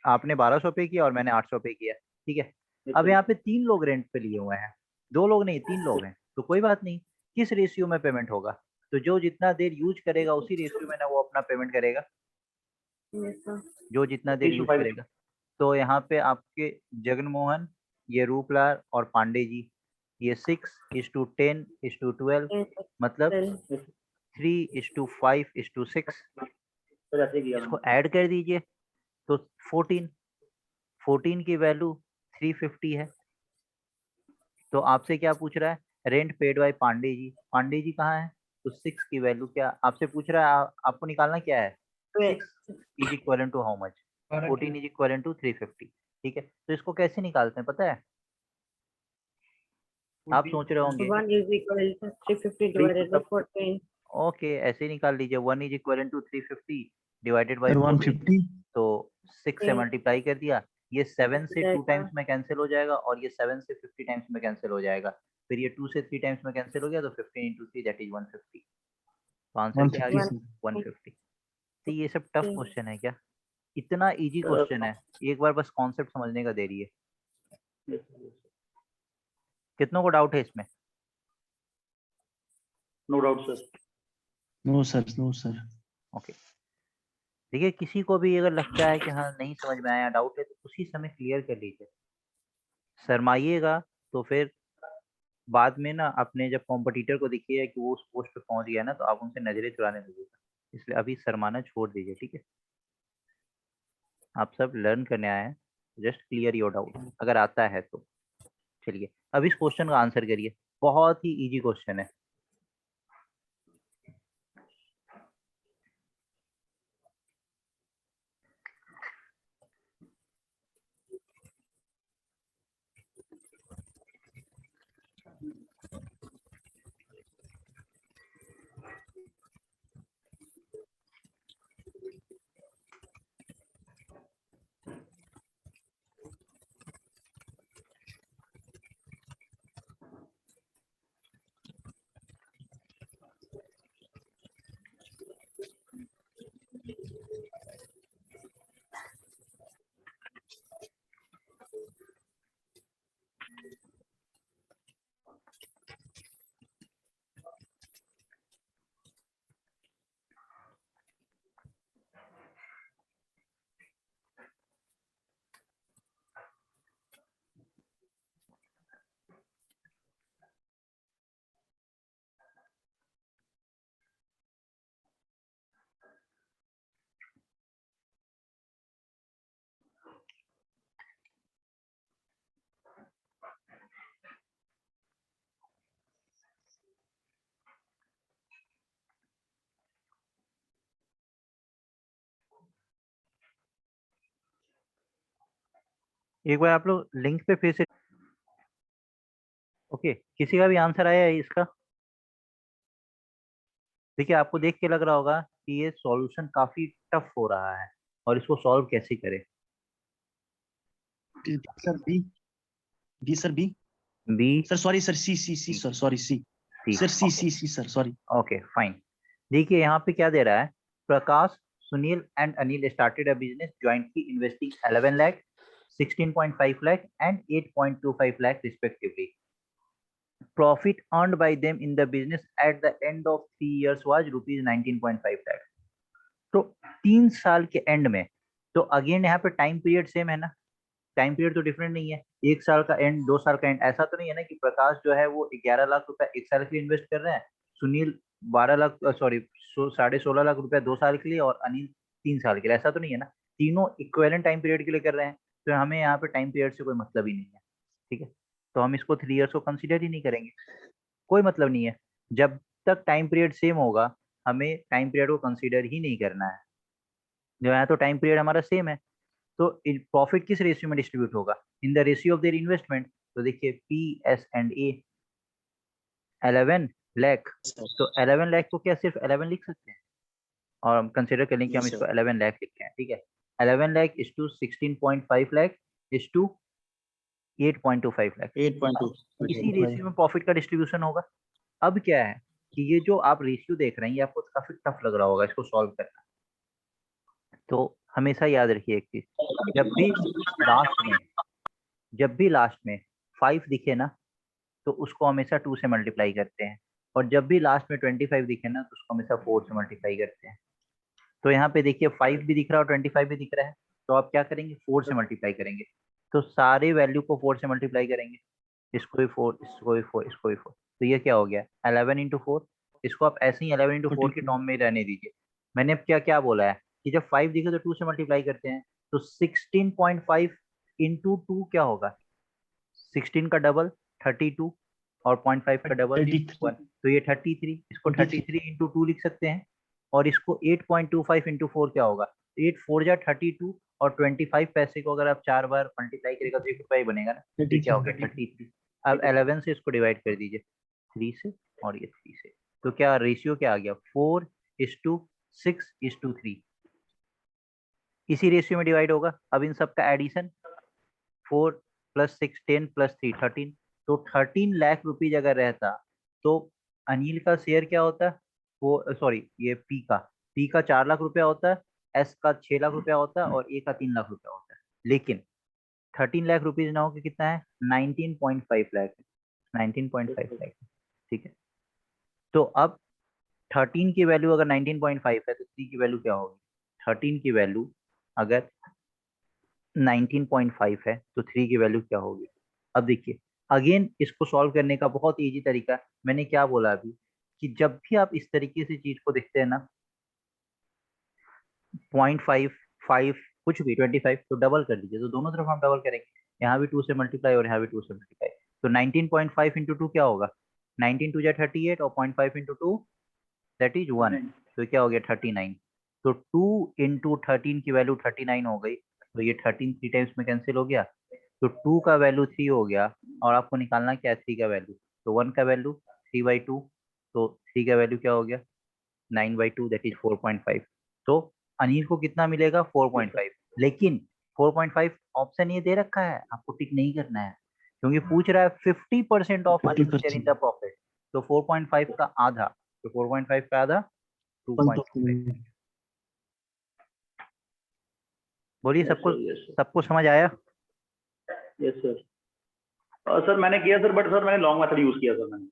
आपने 1200 पे किया और मैंने 800 पे किया, ठीक है। अब यहाँ पे 3 लोग रेंट पे लिए हुए हैं, 2 लोग नहीं 3 लोग हैं, तो कोई बात नहीं, किस रेशियो में पेमेंट होगा, तो जो जितना देर यूज करेगा उसी रेशियो में ना वो अपना पेमेंट करेगा, Yes, sir. जो जितना देर यूज करेगा। तो यहाँ पे आपके जगनमोहन, ये रूपलाल और पांडे जी, ये 6:10:12 Yes, sir. मतलब Well, 3:5:6, सर ऐसे किया इसको मैंने। ऐड कर दीजिए तो 14 की वैल्यू 350 है। तो आपसे क्या पूछ रहा है, rent paid by Pandey ji, Pandey ji कहाँ है, तो 6 की वैल्यू क्या आपसे पूछ रहा है, आपको निकालना क्या है, 6 is equal to how much, 14 is equal to 350, ठीक है। तो इसको कैसे निकालते हैं पता है, आप सोच रहे होंगे 1 is equal to 350 divided by 14. Okay ऐसे ही निकाल लीजिए, 1 is equal to 350 divided by sir 14, 150 तो 6 से Okay. मल्टीप्लाई कर दिया, ये 7 से 2 जाएगा। टाइम्स में कैंसिल हो जाएगा और ये 7 से 50 टाइम्स में कैंसिल हो जाएगा, फिर ये 2 से 3 टाइम्स में कैंसिल हो गया, तो 15 into 3 दैट इज 150। तो आंसर क्या आ 150 गया, सर 150। तो ये सब टफ Okay. क्वेश्चन है क्या, इतना इजी क्वेश्चन है, एक बार बस कॉन्सेप्ट समझने का देरी है। कितनों को डाउट है इसमें, no doubt sir. No sir okay देखिए किसी को भी अगर लगता है कि हाँ नहीं समझ में आया, डाउट है, तो उसी समय क्लियर कर लीजिए, शर्माइएगा तो फिर बाद में ना अपने जब कॉम्पिटिटर को दिखिए कि वो उस पोस्ट पे पहुंच गया ना, तो आप उनसे नजरें चुराने लगेगा, इसलिए अभी शर्माना छोड़ दीजिए, ठीक है। आप सब लर्न करने आए हैं, जस्ट क्लियर योर डाउट अगर आता है तो। चलिए अब इस क्वेश्चन का आंसर करिए, बहुत ही इजी क्वेश्चन है। एक बार आप लोग लिंक पे फिर से, ओके किसी का भी आंसर आया है इसका, देखिए आपको देख के लग रहा होगा कि ये सॉल्यूशन काफी टफ हो रहा है और इसको सॉल्व कैसे करें। Sir B sir B B sir sorry sir C sir sorry C sir C sir sorry. Okay fine, देखिए यहाँ पे क्या दे रहा है, Prakash, Sunil and Anil started a business jointly investing 11 lakh, 16.5 lakh and 8.25 lakh respectively. Profit earned by them in the business at the end of 3 years was rupees 19.5 lakh. तो 3 साल के एंड में, तो अगेन यहाँ पे टाइम पीरियड सेम है ना, टाइम पीरियड तो डिफरेंट नहीं है, 1 साल का एंड 2 साल का एंड, ऐसा तो नहीं है ना कि प्रकाश जो है वो 11 लाख रुपया 1 साल के लिए इन्वेस्ट कर रहे हैं, सुनील 12 लाख सॉरी 16.5 लाख रुपया 2 साल के लिए और अनिल 3 साल के लिए, ऐसा तो नहीं है ना, तीनों इक्वेलेंट टाइम पीरियड के लिए कर रहे हैं, तो हमें यहाँ पे टाइम पीरियड से कोई मतलब ही नहीं है, ठीक है। तो हम इसको 3 इयर्स को कंसिडर ही नहीं करेंगे, कोई मतलब नहीं है, जब तक टाइम पीरियड सेम होगा हमें टाइम पीरियड को कंसिडर ही नहीं करना है, जो है तो टाइम पीरियड हमारा सेम है, तो प्रॉफिट किस रेशियो में डिस्ट्रीब्यूट होगा, इन the ratio of their investment. तो देखिए पी एस एंड ए 11 लाख, तो 11 लाख को क्या सिर्फ 11 लिख सकते हैं और हम कंसिडर करें कि हम इसको 11 लाख लिखते हैं, ठीक है, 11 lakh is to 16.5 lakh is to 8.25 lakh, 8.2 इसी रेशियो में प्रॉफिट का डिस्ट्रीब्यूशन होगा। अब क्या है, कि ये जो आप रेशियो देख रहे हैं ये आपको काफी टफ लग रहा होगा इसको सॉल्व करना। तो हमेशा याद रखिए एक चीज, जब भी लास्ट में 5 दिखे ना तो उसको हमेशा 2 से मल्टीप्लाई करते हैं, और जब भी लास्ट में 25 दिखे ना तो उसको हमेशा 4 से मल्टीप्लाई करते हैं। तो यहाँ पे देखिए 5 भी दिख रहा है और 25 भी दिख रहा है, तो आप क्या करेंगे 4 से मल्टीप्लाई करेंगे। तो सारे वैल्यू को 4 से मल्टीप्लाई करेंगे, इसको भी 4, इसको भी 4, इसको भी 4। तो ये क्या हो गया 11 इंटू 4। इसको आप ऐसे ही 11 इंटू 4 के टर्म में रहने दीजिए। मैंने अब क्या क्या बोला है कि जब 5 दिखे तो 2 से मल्टीप्लाई करते हैं, तो 16.5 इंटू 2 क्या होगा 16 का डबल 32 और 0.5 का डबल 1, तो ये 33। इसको 33 इंटू 2 लिख सकते हैं, और इसको 8.25 इंटू 4 क्या होगा 8 4 जा 32, और 25 पैसे को अगर आप 4 बार मल्टीप्लाई करेगा तो 1 रुपया ही बनेगा ना, तो क्या हो गया 33। अब 11 से इसको डिवाइड कर दीजिए 3 से और ये 3 से, तो क्या रेशियो क्या आ गया 4:6:3। इसी रेशियो में डिवाइड होगा। अब इन सब का एडिशन 4 + 6 10 + 3 13, तो 13 लाख रुपीज अगर रहता तो अनिल का शेयर क्या होता, वो सॉरी ये पी का 4 लाख रुपया होता, एस का 6 लाख रुपया होता और ए का 3 लाख रुपया होता। लेकिन 13 लाख रुपीज ना होकर कितना है 19.5 लाख, 19.5 लाख। ठीक है, तो अब 13 की वैल्यू अगर 19.5 है तो 3 की वैल्यू क्या होगी 13 की वैल्यू अगर 19.5 है तो 3 की वैल्यू क्या होगी। अब देखिए अगेन इसको सॉल्व करने का बहुत इजी तरीका, मैंने क्या बोला अभी कि जब भी आप इस तरीके से चीज को देखते हैं ना 0.5 5 कुछ भी 25 तो डबल कर दीजिए, तो दोनों तरफ हम डबल करेंगे, यहाँ भी 2 से मल्टीप्लाई और यहाँ भी 2 से मल्टीप्लाई। तो 19.5 इंटू 2 क्या होगा 19 2 जा 38 और 0.5 इंटू 2 दैट इज 1, तो क्या हो गया 39। तो 2 इंटू 13 की वैल्यू 39 हो गई, तो ये 13 3 टाइम्स में कैंसिल हो गया, तो 2 का वैल्यू 3 हो गया, और आपको निकालना क्या है 3 का वैल्यू, तो 1 का वैल्यू 3/2, तो 3 का वैल्यू क्या हो गया 9/2 दैट इज 4.5। तो अनिल को कितना मिलेगा 4.5, लेकिन 4.5 ऑप्शन ये दे रखा है, आपको टिक नहीं करना है क्योंकि पूछ रहा है 50% of Anil share in the profit, तो 4.5 का आधा, तो 4.5 का आधा 2.5। बोलिए सबको समझ आया। Yes sir. सर मैंने किया सर, बट सर मैंने लॉन्ग मेथड यूज किया सर मैंने।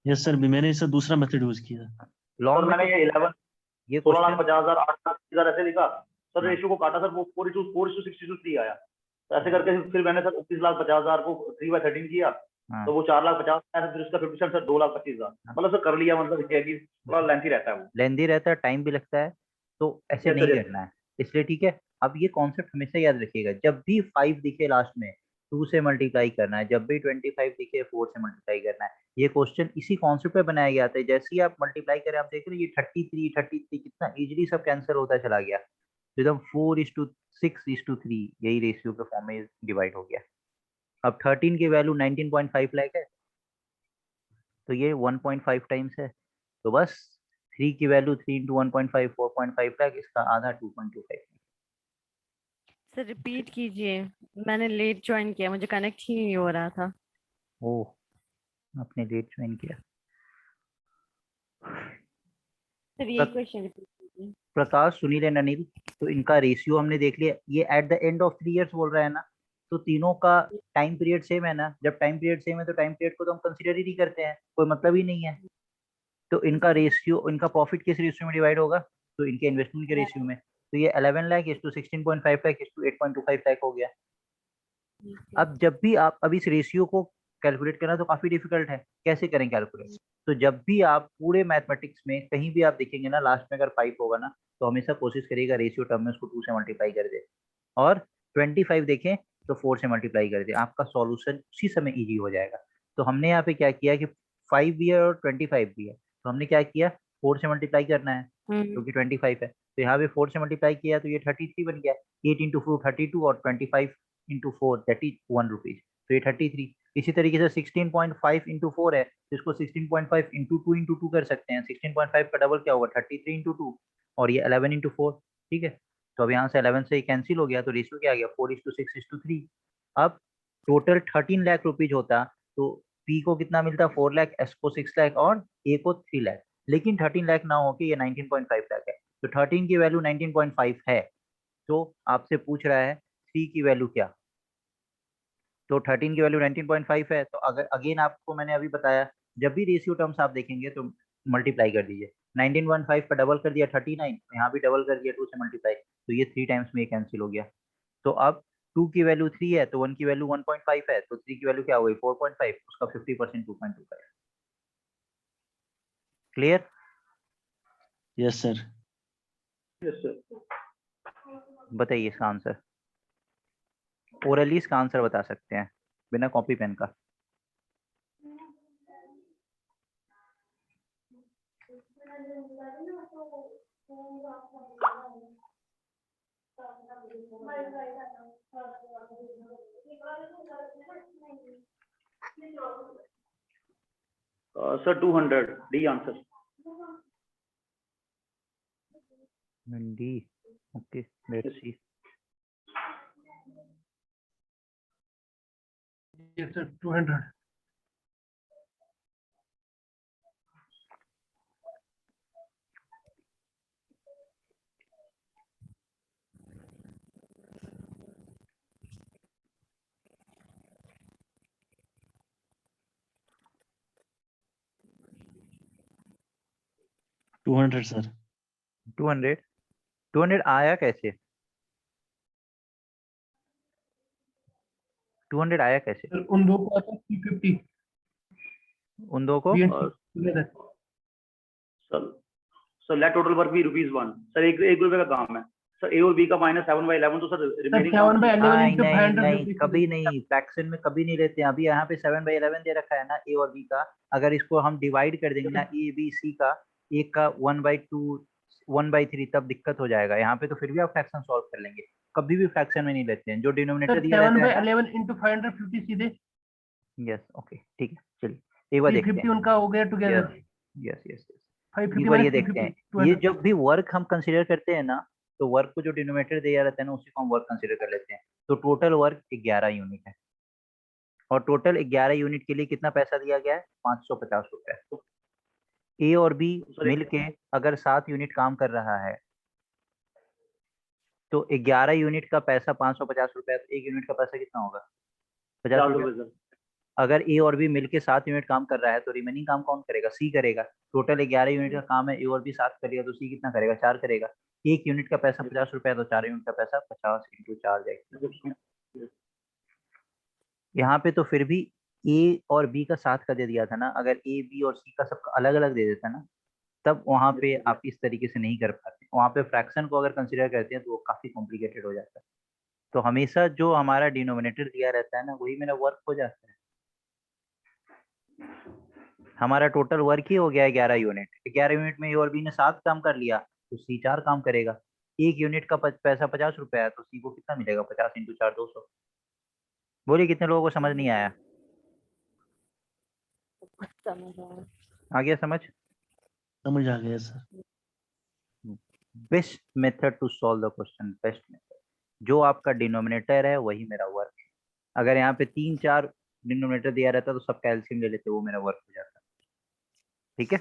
यस सर, भी मैंने इससे दूसरा मेथड यूज किया। लॉन्ग मैंने ये 11 ये 16,50,000 8,00,000 ऐसे लिखा सर, रेशियो को काटा सर, वो 4:6:3 आया, तो ऐसे करके फिर मैंने सर 29,50,000 को 3/13 किया, तो वो 4,50,000 आया, फिर उसका 50% सर 2,25,000, मतलब सर कर लिया, मतलब क्या कि थोड़ा लेंथी रहता है, वो लेंथी रहता है, टाइम भी लगता है, तो ऐसे नहीं करना है, इसलिए ठीक है। अब ये कॉन्सेप्ट हमेशा याद रखिएगा, जब भी 5 दिखे लास्ट में 2 से मल्टीप्लाई करना है, जब भी 25 दिखे 4 से मल्टीप्लाई करना है। ये क्वेश्चन इसी कॉन्सेप्ट पे बनाया गया था, जैसे ही आप मल्टीप्लाई करें आप देख रहे हैं ये 33 कितना इजीली सब कैंसिल होता चला गया, तो एकदम 4:6:3 यही रेशियो के फॉर्म में डिवाइड हो गया। अब 13 की वैल्यू 19.5 लाख है, तो ये 1.5 टाइम्स है, तो बस 3 की वैल्यू 3 इंटू 1.5 4.5 लाख, इसका आधा 2.25। सर रिपीट कीजिए, मैंने लेट ज्वाइन किया, मुझे कनेक्ट ही नहीं हो रहा था। ओह आपने लेट ज्वाइन किया। सर ये क्वेश्चन रिपीट कीजिए। प्रकाश सुनील एंड अनिल, तो इनका रेशियो हमने देख लिया, ये at the end of 3 years बोल रहा है ना, तो तीनों का टाइम पीरियड सेम है ना, जब टाइम पीरियड सेम है तो टाइम पीरियड को तो हम कंसिडर ही नहीं करते हैं, कोई मतलब ही नहीं है। तो इनका रेशियो, इनका प्रॉफिट किस रेशियो में डिवाइड होगा, तो इनके इन्वेस्टमेंट के रेशियो में, तो ये 11 लाख इस टू 16.5 लाख इस टू 8.25 लाख हो गया। अब जब भी आप अभी इस रेशियो को कैलकुलेट करना तो काफी डिफिकल्ट है, कैसे करें कैलकुलेट, तो जब भी आप पूरे मैथमेटिक्स में कहीं भी आप देखेंगे ना लास्ट में अगर 5 होगा ना, तो हमेशा कोशिश करिएगा रेशियो टर्म में उसको 2 से मल्टीप्लाई कर दे, और 25 देखें तो 4 से मल्टीप्लाई कर दे, आपका सॉल्यूशन उसी समय इजी हो जाएगा। तो हमने यहाँ पे क्या किया कि 5 भी है और 25 भी है, तो हमने क्या किया 4 से मल्टीप्लाई करना है क्योंकि 25 है, तो यहाँ पे 4 से मल्टीप्लाई किया तो ये 33 बन गया, 8 इंटू 4 32 और 25 इंटू 4 दैट इज 1 रुपीज, तो ये 33। इसी तरीके से 16.5 इंटू 4 है, तो इसको 16.5 इंटू 2 इंटू 2 कर सकते हैं, 16.5 का डबल क्या होगा 33 इंटू 2, और ये 11 इंटू 4। ठीक है, तो अब यहाँ से 11 से कैंसिल हो गया, तो रेशियो क्या आ गया 4:6:3। अब टोटल 13 लाख रुपीज होता तो P को कितना मिलता है 4 लाख, S को 6 लाख और A को 3 लाख, लेकिन 13 लाख ना हो के ये 19.5 लाख है। तो 13 की वैल्यू 19.5 है, तो आपसे पूछ रहा है 3 की वैल्यू क्या। तो 13 की वैल्यू 19.5 है, तो अगर अगेन आपको मैंने अभी बताया, जब भी रेशियो टर्म्स आप देखेंगे तो मल्टीप्लाई कर दीजिए। 19.5 का डबल कर दिया 39, यहाँ भी डबल कर दिया 2 से मल्टीप्लाई, तो ये 3 टाइम्स में ये कैंसिल हो गया। तो अब 2 की वैल्यू 3 है तो 1 की वैल्यू 1.5 है, तो 3 की वैल्यू क्या हो गई 4.5, उसका 50% 2.25। Clear? Yes sir. Yes sir. बताइए इसका आंसर, ओरली इसका आंसर बता सकते हैं बिना कॉपी पेन का। Sir 200 D answer. D, okay let's see. Yes, sir. 200. Sir 200 आया कैसे? 200 आया कैसे? Sir, उन दो को आता है 350 उन दो को B and C together. Sir sir let total work be ₹1। Sir एक रुपए का काम है सर, ए और बी का -7/11, तो सर Sir, रिमेनिंग 7/11 नहीं into नहीं 500 नहीं, rupees. कभी नहीं, फ्रैक्शन में कभी नहीं लेते हैं। अभी यहाँ पे 7/11 दे रखा है ना ए और बी का, अगर इसको हम डिवाइड कर देंगे ना ए बी सी का, एक का 1/2 1/3, तब दिक्कत हो जाएगा। यहाँ पे तो फिर भी आप फ्रैक्शन सॉल्व कर लेंगे, कभी भी फ्रैक्शन में नहीं लेते हैं। जो Sir, डिनोमिनेटर दिया रहता है ना, 7/11 into 550 सीधे यस ओके ठीक है, चलिए एक बार देखते 350 हैं। उनका हो गया टुगेदर। यस यस यस, 550 एक बार ये minus देखते 350 हैं। ये 200. जब भी वर्क हम कंसीडर करते हैं ना, तो वर्क को जो डिनोमिनेटर दिया रहता है ना, उसी को हम वर्क कंसीडर कर लेते हैं। तो टोटल वर्क 11 यूनिट है, और टोटल 11 यूनिट के लिए कितना पैसा दिया गया है 550 रुपए। ए और बी सर मिल के अगर 7 यूनिट काम कर रहा है, तो 11 यूनिट का पैसा 550 रुपए है, तो एक यूनिट का पैसा कितना होगा 50 4 रुपए। रुपए सर। अगर ए और बी मिलके 7 यूनिट काम कर रहा है, तो रिमेनिंग काम कौन करेगा, सी करेगा। टोटल 11 यूनिट का काम है, ए और बी 7 करेगा, तो सी कितना करेगा 4 करेगा। एक यूनिट का पैसा 50 रुपए है, तो 4 यूनिट का पैसा 50 × 4 जाएगा। यहाँ पे तो फिर भी ए और बी का 7 का दे दिया था ना, अगर ए बी और सी का सबका अलग अलग दे देता ना, तब वहाँ पे आप इस तरीके से नहीं कर पाते। वहाँ पे फ्रैक्शन को अगर कंसिडर करते हैं तो वो काफी कॉम्प्लिकेटेड हो जाता है। तो हमेशा जो हमारा डिनोमिनेटर दिया रहता है ना, वही मेरा वर्क हो जाता है। हमारा टोटल वर्क ही हो गया 11 यूनिट। 11 यूनिट में ए और बी ने 7 काम कर लिया, तो सी 4 काम करेगा। एक यूनिट का पैसा 50 रुपए है, तो सी को कितना मिलेगा 50 × 4 200। बोलिए कितने लोगों को समझ नहीं आया? आ गया समझ? समझ आ गया sir. Best method to solve the question, best method, जो आपका डिनोमिनेटर है वही मेरा वर्क है। अगर यहाँ पे 3-4 डिनोमिनेटर दिया रहता तो सब कैल्शियम ले लेते, वो मेरा वर्क हो जाता। ठीक है।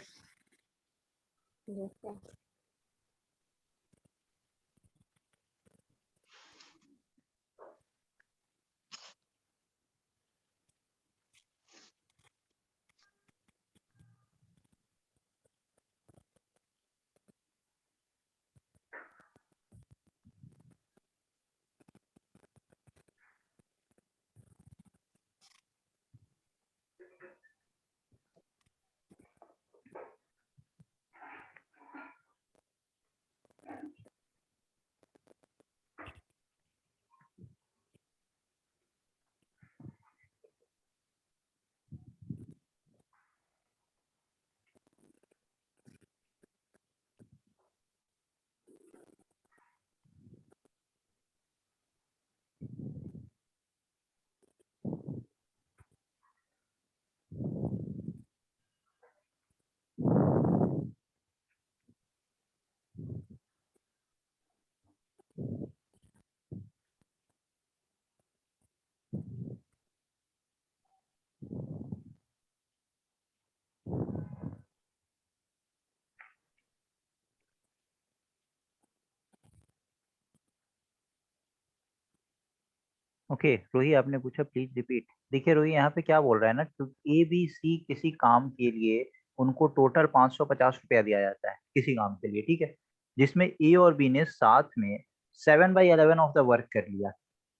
ओके रोही आपने पूछा प्लीज रिपीट। देखिए रोही यहाँ पे क्या बोल रहा है ना, ए बी सी किसी काम के लिए उनको टोटल 550 रुपया दिया जाता है किसी काम के लिए, ठीक है, जिसमें ए और बी ने साथ में 7/11 ऑफ द वर्क कर लिया,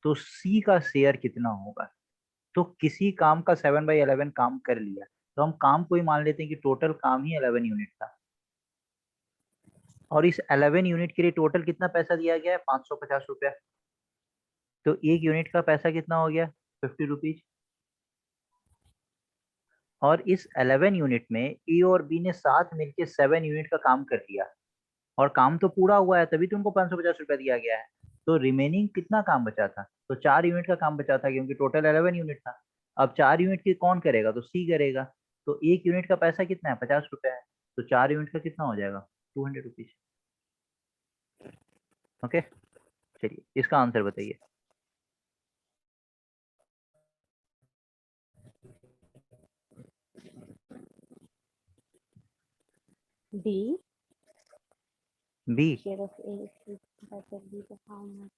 तो सी का शेयर कितना होगा। तो किसी काम का 7/11 काम कर लिया, तो हम काम को ही मान लेते हैं कि टोटल काम ही 11 यूनिट था, और इस 11 यूनिट के लिए टोटल कितना पैसा दिया गया है, 550 रुपया। तो एक यूनिट का पैसा कितना हो गया, 50 रुपीज। और इस 11 यूनिट में ए और बी ने साथ मिलकर 7 यूनिट का काम कर लिया, और काम तो पूरा हुआ है, तभी तो उनको 550 रुपया दिया गया है। तो रिमेनिंग कितना काम बचा था, तो 4 यूनिट का काम बचा था, क्योंकि टोटल 11 यूनिट था। अब 4 यूनिट की कौन करेगा, तो सी करेगा। तो एक यूनिट का पैसा कितना है, 50 रुपया है, तो 4 यूनिट का कितना हो जाएगा, 200 रुपीज। ओके चलिए इसका आंसर बताइए। B. B. Share of A is better B the how much?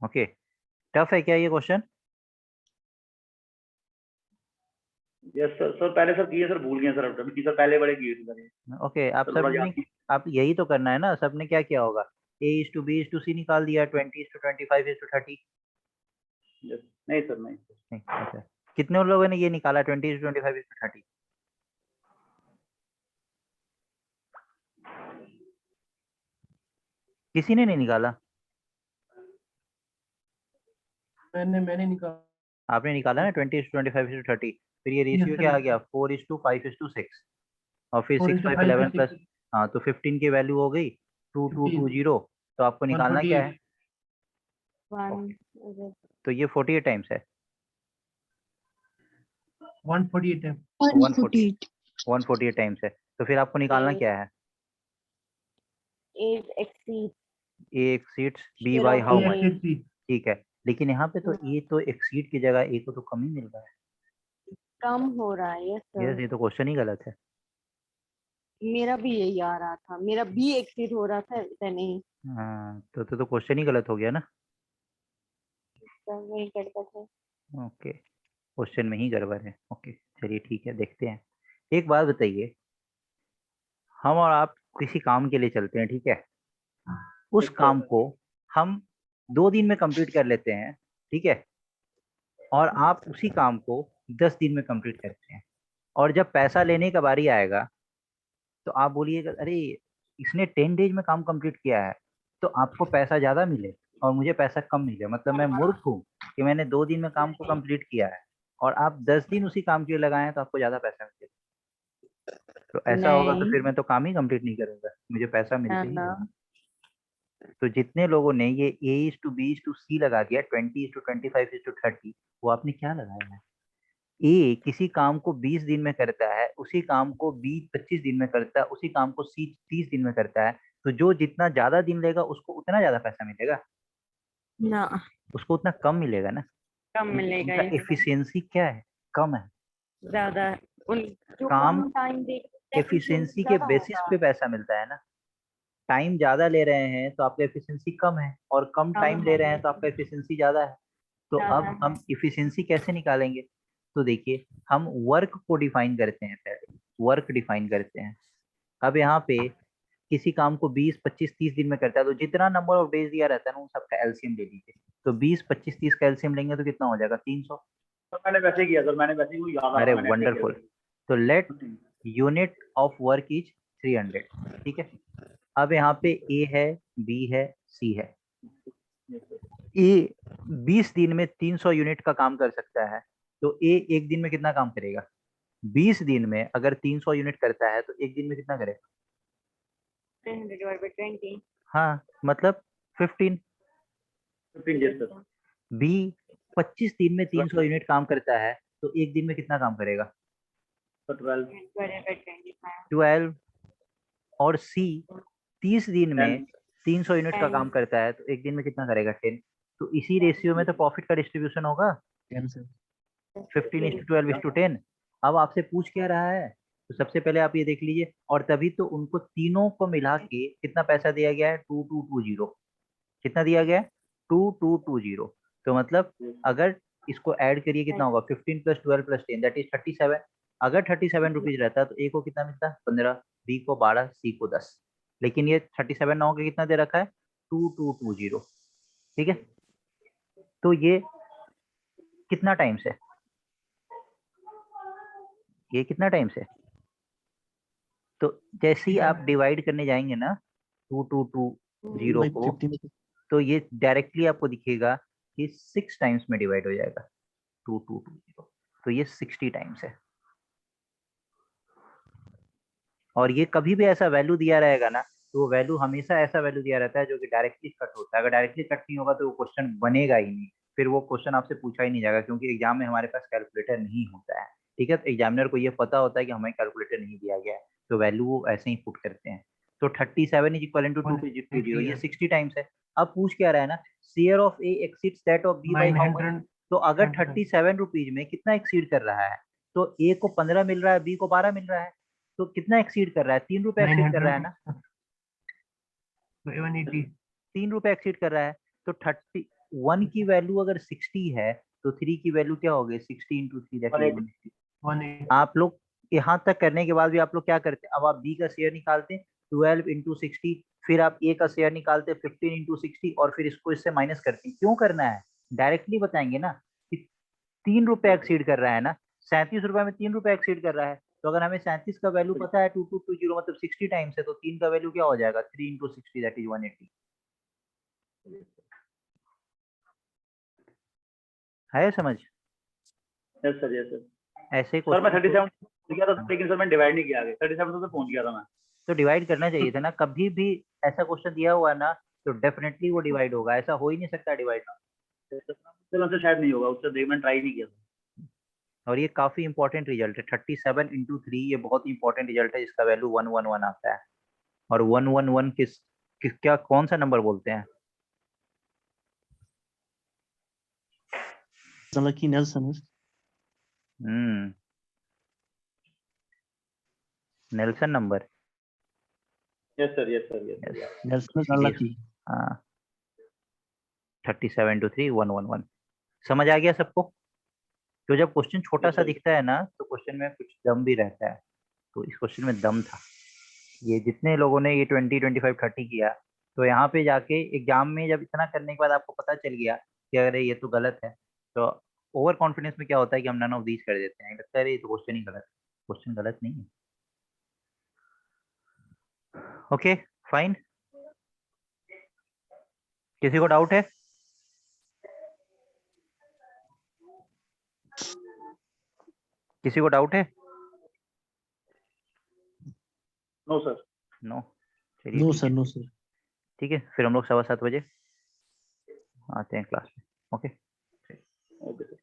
Okay tough है क्या ये क्वेश्चन। यस सर, सर पहले सर किए, सर भूल गए सर, अभी सर पहले बड़े किए थे सर ये। ओके आप सर थोड़ा सबने, याद कीजिए। आप यही तो करना है ना, सबने क्या किया होगा, A/B/C निकाल दिया, 20:25:30। यस, नहीं सर नहीं सर। नहीं अच्छा, कितने लोगों ने ये निकाला 20:25:30। किसी ने नहीं निकाला। मैंने निकाला। आपने निकाला ना 20:25:30। फिर ये रेशियो Yes, क्या आ sir. गया, 4:5:6, और फिर 6 5 4:5 11 to प्लस, 6, हाँ तो 15 की वैल्यू हो गई 15, 2220। तो आपको निकालना क्या है, 1 तो ये 48 टाइम्स है, 148 टाइम 148 टाइम्स है। तो फिर आपको निकालना Eight. क्या है, is exceeds A exceeds B share by of how A. Much. ठीक है, लेकिन यहाँ पे तो हाँ। ए तो एक्सीड की जगह ए को तो कम ही मिल रहा है। कम हो रहा है। यस यस सर, ये तो क्वेश्चन ही गलत है। मेरा भी यही आ रहा था, मेरा भी एक्सीड हो रहा था, ऐसा नहीं हाँ तो क्वेश्चन ही गलत हो गया ना। सर, वही करता था। ओके क्वेश्चन में ही गड़बड़ है। ओके चलिए ठीक है, देखते हैं। एक बात बताइए, हम और आप किसी काम के लिए चलते हैं, ठीक है, उस ठीक काम सर। को हम 2 दिन में कंप्लीट कर लेते हैं, ठीक है, और आप उसी काम को 10 दिन में कंप्लीट करते हैं, और जब पैसा लेने का बारी आएगा तो आप बोलिएगा अरे इसने 10 डेज में काम कंप्लीट किया है, तो आपको पैसा ज्यादा मिले और मुझे पैसा कम मिले, मतलब मैं मूर्ख हूँ कि मैंने 2 दिन में काम को कंप्लीट किया है और आप 10 दिन उसी काम के लिए लगाए हैं, तो आपको ज्यादा पैसा मिले। तो ऐसा होगा तो नहीं फिर मैं तो काम ही कंप्लीट नहीं करूंगा, मुझे पैसा ना मिलते ही ना, होगा। तो जितने लोगों ने ये A/B/C लगा दिया 20:25:30, वो आपने क्या लगाया है, ए किसी काम को 20 दिन में करता है, उसी काम को बी 25 दिन में करता है, उसी काम को सी 30 दिन में करता है, तो जो जितना ज्यादा दिन लेगा उसको उतना ज्यादा पैसा मिलेगा, ना उसको उतना कम मिलेगा ना। कम मिलेगा। उनका ये एफिशिएंसी क्या है, कम है। ज्यादा उन जो काम कम टाइम देगा एफिशिएंसी के ज्यादा बेसिस होगा। पे पैसा मिलता है ना। टाइम ज्यादा ले रहे हैं तो आपका एफिशिएंसी कम है, और कम कम टाइम ले है रहे हैं तो आपका एफिशिएंसी ज्यादा है। तो ज्यादा अब हम इफिशिएंसी कैसे निकालेंगे, तो देखिए हम वर्क को डिफाइन करते हैं, पहले वर्क डिफाइन करते हैं। अब यहाँ पे किसी काम को 20 25 30 दिन में करता है, तो जितना नंबर ऑफ डेज दिया रहता है ना उन सबका एलसीएम ले लीजिए। तो 20 25 30 का एलसीएम लेंगे तो कितना हो जाएगा, 300। सर मैंने वैसे ही किया सर, मैंने वैसे ही वो याद आ अरे रहा, मैंने ऐसे ही वंडरफुल। तो लेट किया। यूनिट ऑफ वर्क इज 300, ठीक है। अब यहाँ पे ए है, बी है, सी है। ए 20 दिन में 300 यूनिट का काम कर सकता है, तो ए एक दिन में कितना काम करेगा, 20 दिन में अगर 300 यूनिट करता है तो एक दिन में कितना करेगा, 300 divided by 20। हाँ मतलब 15। 15 डेज सर। बी 25 दिन में 300 यूनिट काम करता है, तो एक दिन में कितना काम करेगा, सर 12 divided by 25। 12। और सी 30 दिन में 10 300 यूनिट का काम करता है, तो एक दिन में कितना करेगा, 10। तो इसी रेशियो में तो प्रॉफिट का डिस्ट्रीब्यूशन होगा, 15:12:10। अब आपसे पूछ क्या रहा है तो सबसे पहले आप ये देख लीजिए, और तभी तो उनको तीनों को मिला के कितना पैसा दिया गया है, 2220। कितना दिया गया है, 2220। तो मतलब अगर इसको ऐड करिए कितना होगा, 15 + 12 + 10 दैट इज 37। अगर 37 रुपीज रहता तो ए को कितना मिलता, 15, बी को 12, सी को 10। लेकिन ये 37 ना होकर कितना दे रखा है, 2220। ठीक है, तो ये कितना टाइम से, ये कितना टाइम से, तो जैसे ही आप डिवाइड करने जाएंगे ना 2220 को, 50 तो ये डायरेक्टली आपको दिखेगा कि 6 टाइम्स में डिवाइड हो जाएगा 2220। तो ये 60 टाइम्स है। और ये कभी भी ऐसा वैल्यू दिया रहेगा ना, तो वो वैल्यू हमेशा ऐसा वैल्यू दिया रहता है जो कि डायरेक्टली कट होता है। अगर डायरेक्टली कट नहीं होगा तो वो क्वेश्चन बनेगा ही नहीं, फिर वो क्वेश्चन आपसे पूछा ही नहीं जाएगा, क्योंकि एग्जाम में हमारे पास कैलकुलेटर नहीं होता है। ठीक है, तो एग्जामिनर को ये पता होता है कि हमें कैलकुलेटर नहीं दिया गया है, तो वैल्यू वो ऐसे ही पुट करते हैं। तो 37 = 2220, ये 60 टाइम्स है। अब पूछ क्या रहा है ना, share of A exceeds that of B by how much. तो अगर 37 रुपीज में कितना एक्सीड कर रहा है, तो ए को 15 मिल रहा है, बी को 12 मिल रहा है, तो कितना एक्सीड कर रहा है, 3 रुपए एक्सीड कर रहा है ना, 180। 3 रुपए एक्सीड कर रहा है। तो 31 की वैल्यू अगर 60 है, तो 3 की वैल्यू क्या होगी, 60 × 3 दैट इज 180। 180। आप लोग यहाँ तक करने के बाद भी आप लोग क्या करते हैं, अब आप बी का शेयर निकालते हैं 12 × 60, फिर आप ए का शेयर निकालते हैं 15 × 60, और फिर इसको इससे माइनस करते हैं। क्यों करना है, डायरेक्टली बताएंगे ना कि 3 रुपए एक्सीड कर रहा है ना, 37 रुपए में 3 रुपए एक्सीड कर रहा है। तो अगर हमें 37 का वैल्यू पता है 2220 मतलब 60 टाइम्स है, तो 3 का वैल्यू क्या हो जाएगा, 3 × 60 दैट इज 180। है समझ, यस सर, यस सर। ऐसे सर मैं क्वेश्चन 37 किया था, लेकिन सर मैंने डिवाइड नहीं किया आगे, 37 से पहुंच गया था मैं। तो डिवाइड करना चाहिए था ना, कभी भी ऐसा क्वेश्चन दिया हुआ ना तो डेफिनेटली वो डिवाइड होगा, ऐसा हो ही नहीं सकता डिवाइड ना। सर हमसे शायद नहीं होगा, उससे देख मैंने ट्राई नहीं किया था। और ये काफी इंपॉर्टेंट रिजल्ट है, 37 × 3 ये बहुत इंपॉर्टेंट रिजल्ट है, जिसका वैल्यू 111 आता है। और 111 किस क्या कौन सा नंबर बोलते हैं, Lucky Nelson is Nelson number. Yes sir, yes sir, yes sir. Nelson is unlucky. हाँ, 37 × 3 111। समझ आ गया सबको। तो जब क्वेश्चन छोटा सा दिखता है ना, तो क्वेश्चन में कुछ दम भी रहता है, तो इस क्वेश्चन में दम था। ये जितने लोगों ने ये 20 25 30 किया, तो यहाँ पे जाके एग्जाम में जब इतना करने के बाद आपको पता चल गया कि अरे ये तो गलत है, तो ओवर कॉन्फिडेंस में क्या होता है कि हम नन ऑफ दीज कर देते हैं, लगता है ये तो क्वेश्चन ही गलत है। क्वेश्चन गलत नहीं है। ओके फाइन, किसी को डाउट है, किसी को डाउट है, नो सर। नो, चलिए No ठीक sir, है। no sir. ठीक है, फिर हम लोग 7:15 बजे आते हैं क्लास में। Okay, okay sir,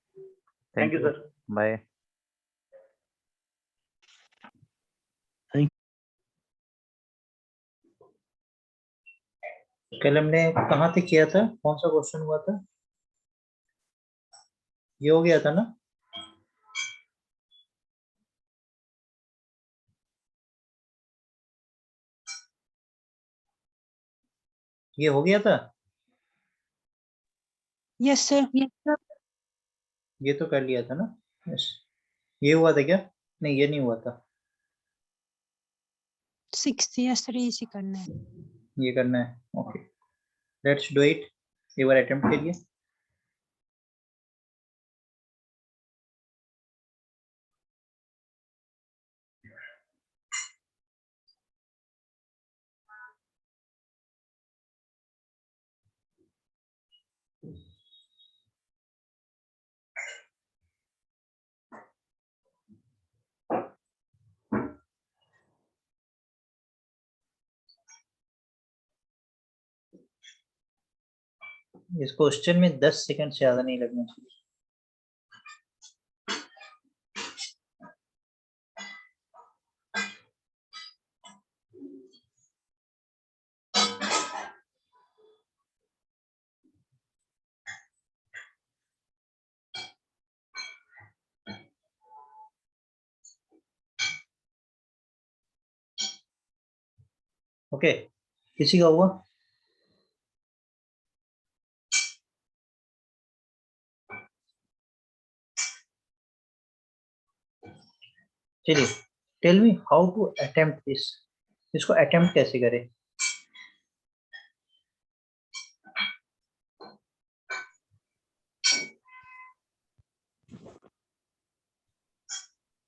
thank thank you you, sir. Bye. कल हमने कहाँ तक किया था, कौन सा क्वेश्चन हुआ था, ये हो गया था ना, ये हो गया था, यस सर। ये तो कर लिया था ना। यस, ये हुआ था क्या, नहीं ये नहीं हुआ था, 6 या 3 इसी करना है। ये करना है। ओके, लेट्स डू इट, एक बार अटेम्प्ट करिए। इस क्वेश्चन में 10 सेकंड से ज्यादा नहीं लगना चाहिए। ओके, किसी का हुआ? चलिए, tell me how to attempt this, इसको अटेम्प्ट कैसे करें?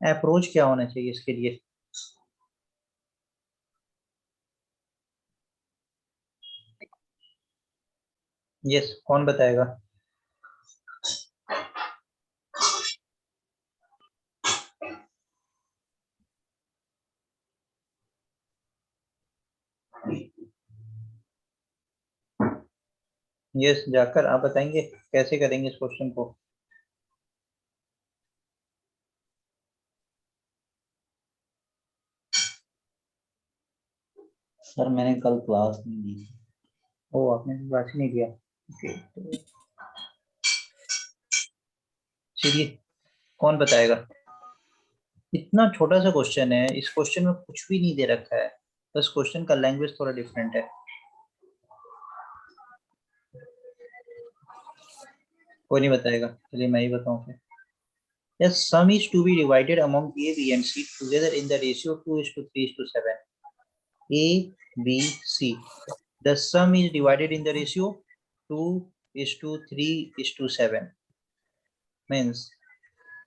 अप्रोच क्या होना चाहिए इसके लिए? यस, कौन बताएगा? यस, जाकर आप बताएंगे कैसे करेंगे इस क्वेश्चन को? सर मैंने कल क्लास नहीं दी थी। ओ, आपने क्लास ही नहीं दिया। ओके, चलिए, कौन बताएगा? इतना छोटा सा क्वेश्चन है, इस क्वेश्चन में कुछ भी नहीं दे रखा है, बस क्वेश्चन का लैंग्वेज थोड़ा डिफरेंट है। कोई नहीं बताएगा, चलिए मैं ही बताऊं फिर। Yes, sum is to be divided among A, B and C together in the ratio 2:3:7. A, B, C. The sum is divided in the ratio 2:3:7. Means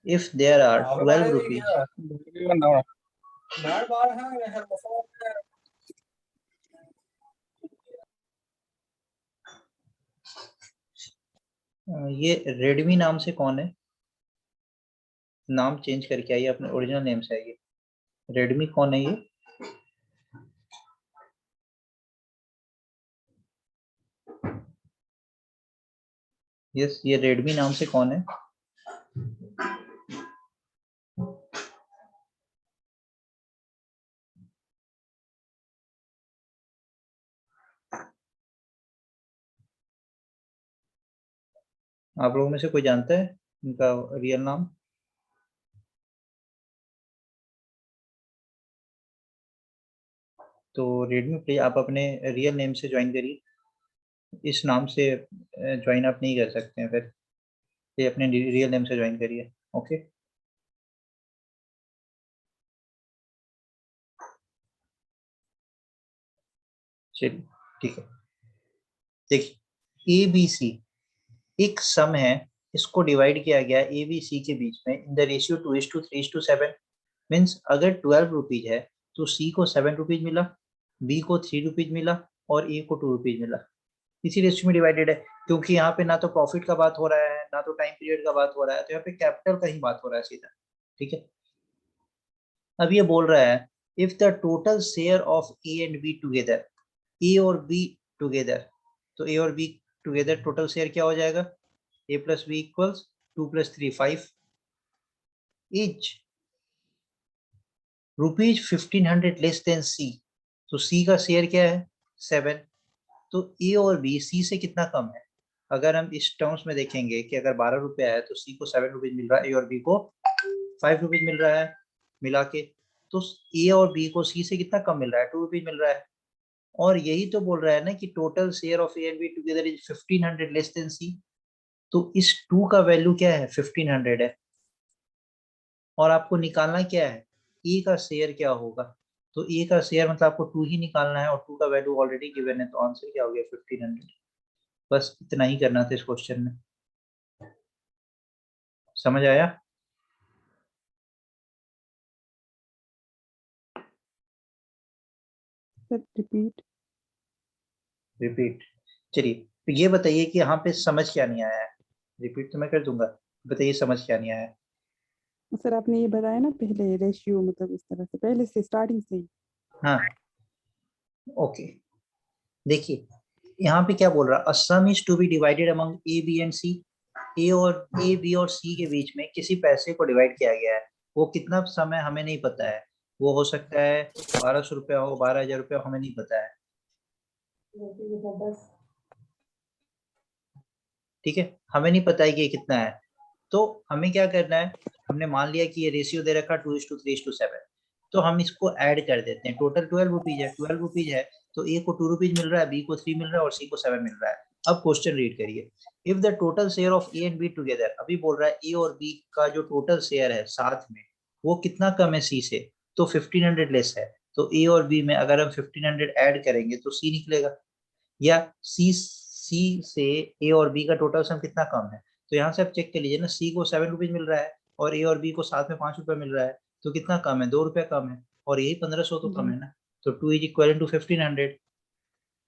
if there are 12 rupees, ये Redmi नाम से कौन है? नाम change करके आइए, अपने original name से आइए। रेडमी कौन है ये? यस, ये रेडमी नाम से कौन है? आप लोगों में से कोई जानता है इनका रियल नाम? तो रेडमी प्लीज आप अपने रियल नेम से ज्वाइन करिए, इस नाम से ज्वाइन आप नहीं कर सकते हैं, फिर ये अपने रियल नेम से ज्वाइन करिए। ओके, चलिए ठीक है। देखिए, ए बी सी एक सम है, इसको डिवाइड किया गया ए बी सी के बीच में इन द रेशियो 2:3:7। मीन्स अगर 12 रुपीज है तो सी को 7 रुपीज मिला, बी को 3 रुपीज मिला और ए को 2 रुपीज मिला। इसी रेशियो में डिवाइडेड है, क्योंकि यहाँ पे ना तो प्रॉफिट का बात हो रहा है ना तो टाइम पीरियड का बात हो रहा है, तो यहाँ पे कैपिटल का ही बात हो रहा है सीधा। ठीक है, अब ये बोल रहा है if the total share of A and B together, A और बी टुगेदर, तो ए और बी टुगेदर टोटल शेयर क्या हो जाएगा? a plus b equals 2 plus 3 5 each rupees 1500 less than C. तो सी का शेयर क्या है? 7। तो ए और बी सी से कितना कम है? अगर हम इस टर्म्स में देखेंगे कि अगर 12 रुपया है तो सी को 7 रुपीज मिल रहा है, ए और बी को 5 रुपीज मिल रहा है मिला के, तो ए और बी को सी से कितना कम मिल रहा है? 2 रुपीज मिल रहा है। और यही तो बोल रहा है ना कि total share of A and B together is 1500 less than C. तो इस 2 का वैल्यू क्या है? 1500 है। और आपको निकालना क्या है? ए का शेयर क्या होगा? तो ए का शेयर मतलब आपको 2 ही निकालना है और 2 का वैल्यू ऑलरेडी गिवन है, तो आंसर क्या हो गया? 1500। बस इतना ही करना था इस क्वेश्चन में। समझ आया? रिपीट। रिपीट। चलिए, तो ये बताइए कि यहाँ पे समझ क्या नहीं आया है? रिपीट तो मैं कर दूंगा, बताइए समझ क्या नहीं आया है? सर आपने ये बताया ना पहले रेशियो, मतलब इस तरह से पहले से स्टार्टिंग से ही। हाँ, ओके। देखिए, यहाँ पे क्या बोल रहा है? Sum is to be divided among A B and C. A B और सी के बीच में किसी पैसे को डिवाइड किया गया है, वो कितना सम है हमें नहीं पता है। वो हो सकता है 1200 रुपया हो, 12,000 रुपया, हमें नहीं पता है। ठीक है, हमें नहीं पता है कि ये कितना है। तो हमें क्या करना है? हमने मान लिया कि ये रेशियो दे रखा 2:3:7, तो हम इसको ऐड कर देते हैं। टोटल 12 रुपीज है, 12 रुपीज है तो ए को 2 रुपीज मिल रहा है, बी को 3 मिल रहा है और सी को 7 मिल रहा है। अब क्वेश्चन रीड करिए, if the total share of A and B together, अभी बोल रहा है ए और बी का जो टोटल शेयर है साथ में वो कितना कम है सी से, तो 1500 लेस है। तो ए और बी में अगर हम 1500 ऐड करेंगे तो सी निकलेगा, या सी से ए और बी का टोटल सम कितना कम है। तो यहाँ से आप चेक कर लीजिए ना, सी को 7 रुपीज मिल रहा है और ए और बी को साथ में 5 रुपए मिल रहा है, तो कितना कम है, 2 रुपए कम है, और यही 1500 तो कम है ना। तो 2 इज इक्वल टू 1500।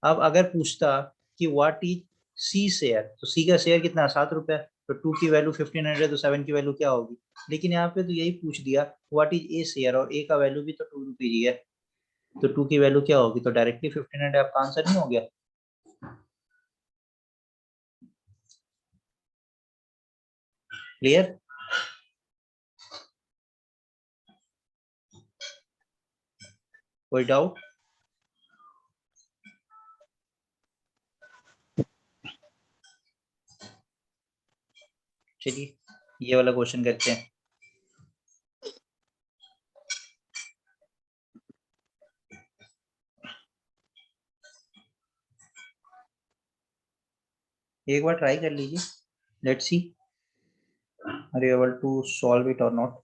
अब अगर पूछता कि व्हाट इज सी शेयर, तो सी का शेयर कितना, 7 रुपए, तो 2 की वैल्यू 1500, तो 7 की वैल्यू क्या होगी। लेकिन यहाँ पे तो यही पूछ दिया व्हाट इज ए शेयर, और ए का वैल्यू भी तो 2 रुपीज ही है, तो 2 की वैल्यू क्या होगी, तो डायरेक्टली 1500 आपका आंसर नहीं हो गया। क्लियर? कोई डाउट? चलिए ये वाला क्वेश्चन करते हैं। एक बार ट्राई कर लीजिए, let's see are you able to solve it और नॉट।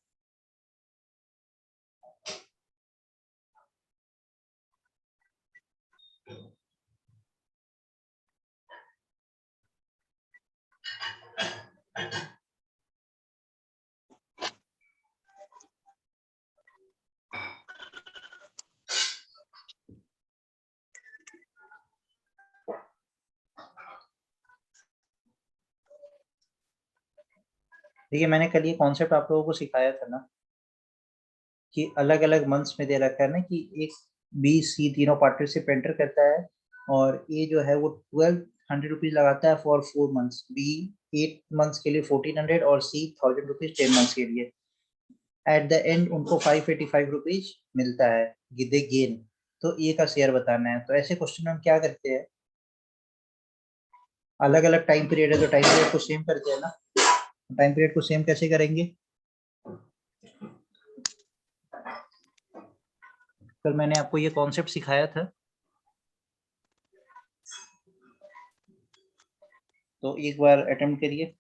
देखिए मैंने कल ये कॉन्सेप्ट आप लोगों को सिखाया था ना, कि अलग अलग मंथ्स में दे रखा है ना, कि एक बी सी तीनों पार्टनरशिप एंटर करता है और ए जो है वो 1200 रुपीज लगाता है फॉर 4 मंथ्स, बी 8 मंथ्स के लिए 1400 और सी 1000 रुपीज 10 मंथ्स के लिए। एट द एंड उनको 585 रुपीज मिलता है दे गेन। तो ए का शेयर बताना है। तो ऐसे क्वेश्चन में हम क्या करते हैं, अलग अलग टाइम पीरियड है तो टाइम पीरियड को सेम करते हैं ना। टाइम पीरियड को सेम कैसे करेंगे, कल मैंने आपको ये कॉन्सेप्ट सिखाया था, तो एक बार अटेम्प्ट करिए।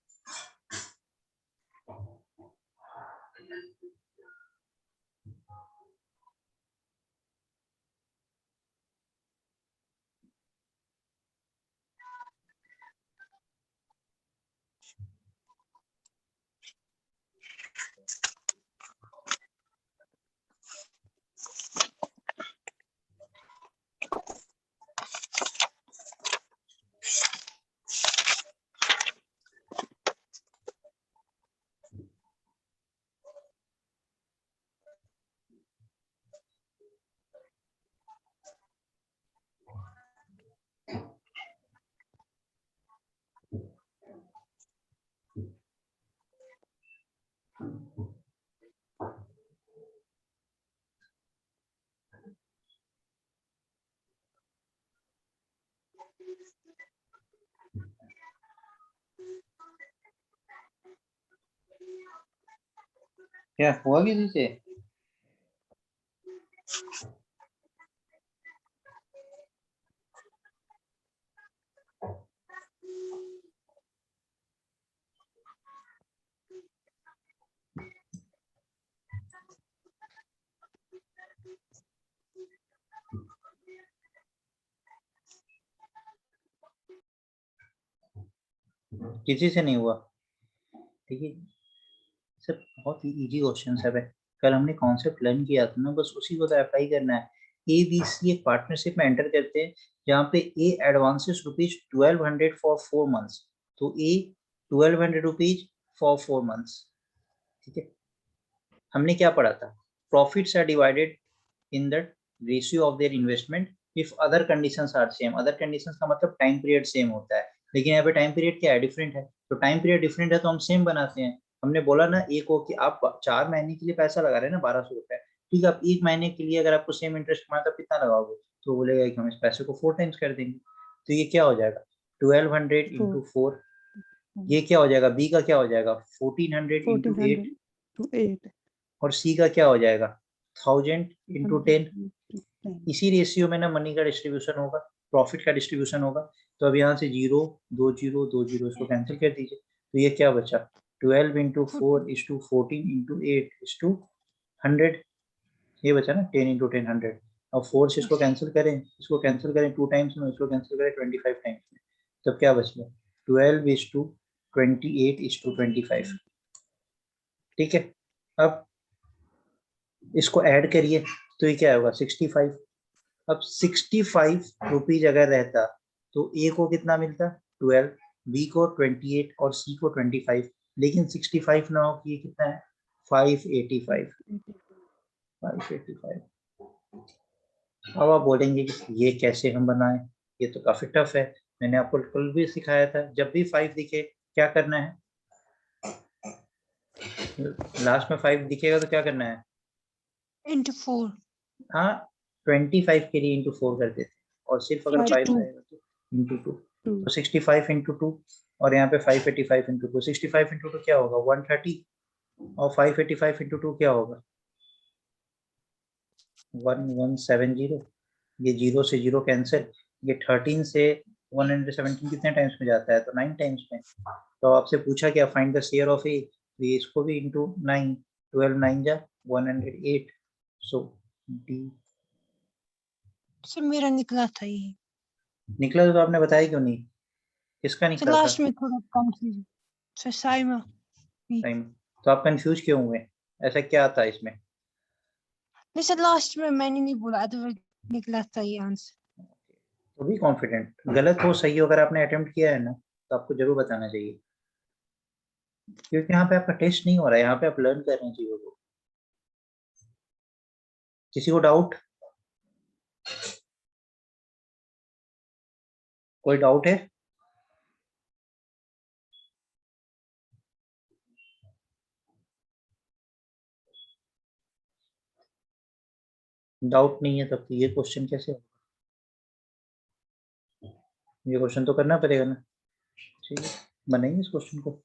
क्या हुआ किसी से? किसी से नहीं हुआ? ठीक है सर, बहुत ही इजी क्वेश्चन है। कल हमने कॉन्सेप्ट लर्न किया था ना, बस उसी को तो अप्लाई करना है। ए बी सी एक पार्टनरशिप में एंटर करते हैं जहाँ पे ए एडवांसेस रुपीज 1200 फॉर 4 मंथ्स, तो ए 1200 रुपीज फॉर 4 मंथ्स। ठीक है, हमने क्या पढ़ा था, profits are divided in the ratio of their investment if other conditions are same. Other conditions का मतलब टाइम पीरियड सेम होता है, लेकिन यहाँ पे टाइम पीरियड क्या है, डिफरेंट है। तो टाइम पीरियड डिफरेंट है तो हम सेम बनाते हैं। हमने बोला ना ए को कि आप 4 महीने के लिए पैसा लगा रहे हैं ना 1200 रुपए, ठीक है, आप 1 महीने के लिए अगर आपको सेम इंटरेस्ट कमाना तो कितना लगाओगे, तो बोलेगा कि हम इस पैसे को 4 टाइम्स कर देंगे। तो ये क्या हो जाएगा 1200 इंटू 4, ये क्या हो जाएगा, बी का क्या हो जाएगा 1400 इंटू 8, और सी का क्या हो जाएगा 1000 इंटू 10। इसी रेशियो में ना मनी का डिस्ट्रीब्यूशन होगा, प्रॉफिट का डिस्ट्रीब्यूशन होगा। तो अब यहाँ से 0 2 0 2 0 इसको कैंसिल कर दीजिए, तो ये क्या बचा 12 × 4 = 14 × 8 = 100, ये बचा ना 10 × 10 100। अब 4 से इसको कैंसिल करें, इसको कैंसिल करें 2 टाइम्स में, इसको कैंसिल करें 25 टाइम्स में, तब क्या बच गया 12 = 28 = 25। ठीक है, अब इसको ऐड करिए तो ये क्या होगा 65। अब 65 रुपीज अगर रहता तो ए को कितना मिलता 12, बी को 28 और सी को 25, लेकिन 65 ना हो कि ये कितना है 585। अब आप बोलेंगे कि ये कैसे हम बनाएं, ये तो काफी टफ है। मैंने आपको कल भी सिखाया था, जब भी 5 दिखे क्या करना है, लास्ट में 5 दिखेगा तो क्या करना है into 4 हाँ 25 के लिए इंटू 4 कर देते, और सिर्फ अगर Into 5 two. आएगा तो इंटू 2, 2 तो 65 × 2, और यहाँ पे 585 × 2, 65 × 2 क्या होगा 130, और 585 × 2 क्या होगा 1170। ये 0 से 0 कैंसिल, ये 13 से 117 कितने टाइम्स में जाता है तो 9 टाइम्स में। तो आपसे पूछा क्या फाइंड द शेयर ऑफ ए, ये इसको भी इंटू 9, 12 9 जा 108, सो डी सर मेरा निकला था ये, निकला तो आपने बताया क्यों नहीं, किसका सर निकला था लास्ट में थोड़ा कंफ्यूजन सर साइमा टाइम, तो आप कंफ्यूज क्यों हुए, ऐसा क्या था इसमें। नहीं सर लास्ट में मैंने नहीं बोला, अदरवाइज निकला था ये आंसर। तो भी कॉन्फिडेंट, गलत हो सही हो, अगर आपने अटेम्प्ट किया है ना तो आपको जरूर बताना चाहिए, क्योंकि यहाँ पे आपका टेस्ट नहीं हो रहा है, यहाँ पे आप लर्न कर रहे हैं चीजों को। किसी को डाउट, कोई डाउट है डाउट नहीं है तब तो ये क्वेश्चन कैसे होगा, ये क्वेश्चन तो करना पड़ेगा ना। ठीक है, बनाइए इस क्वेश्चन को।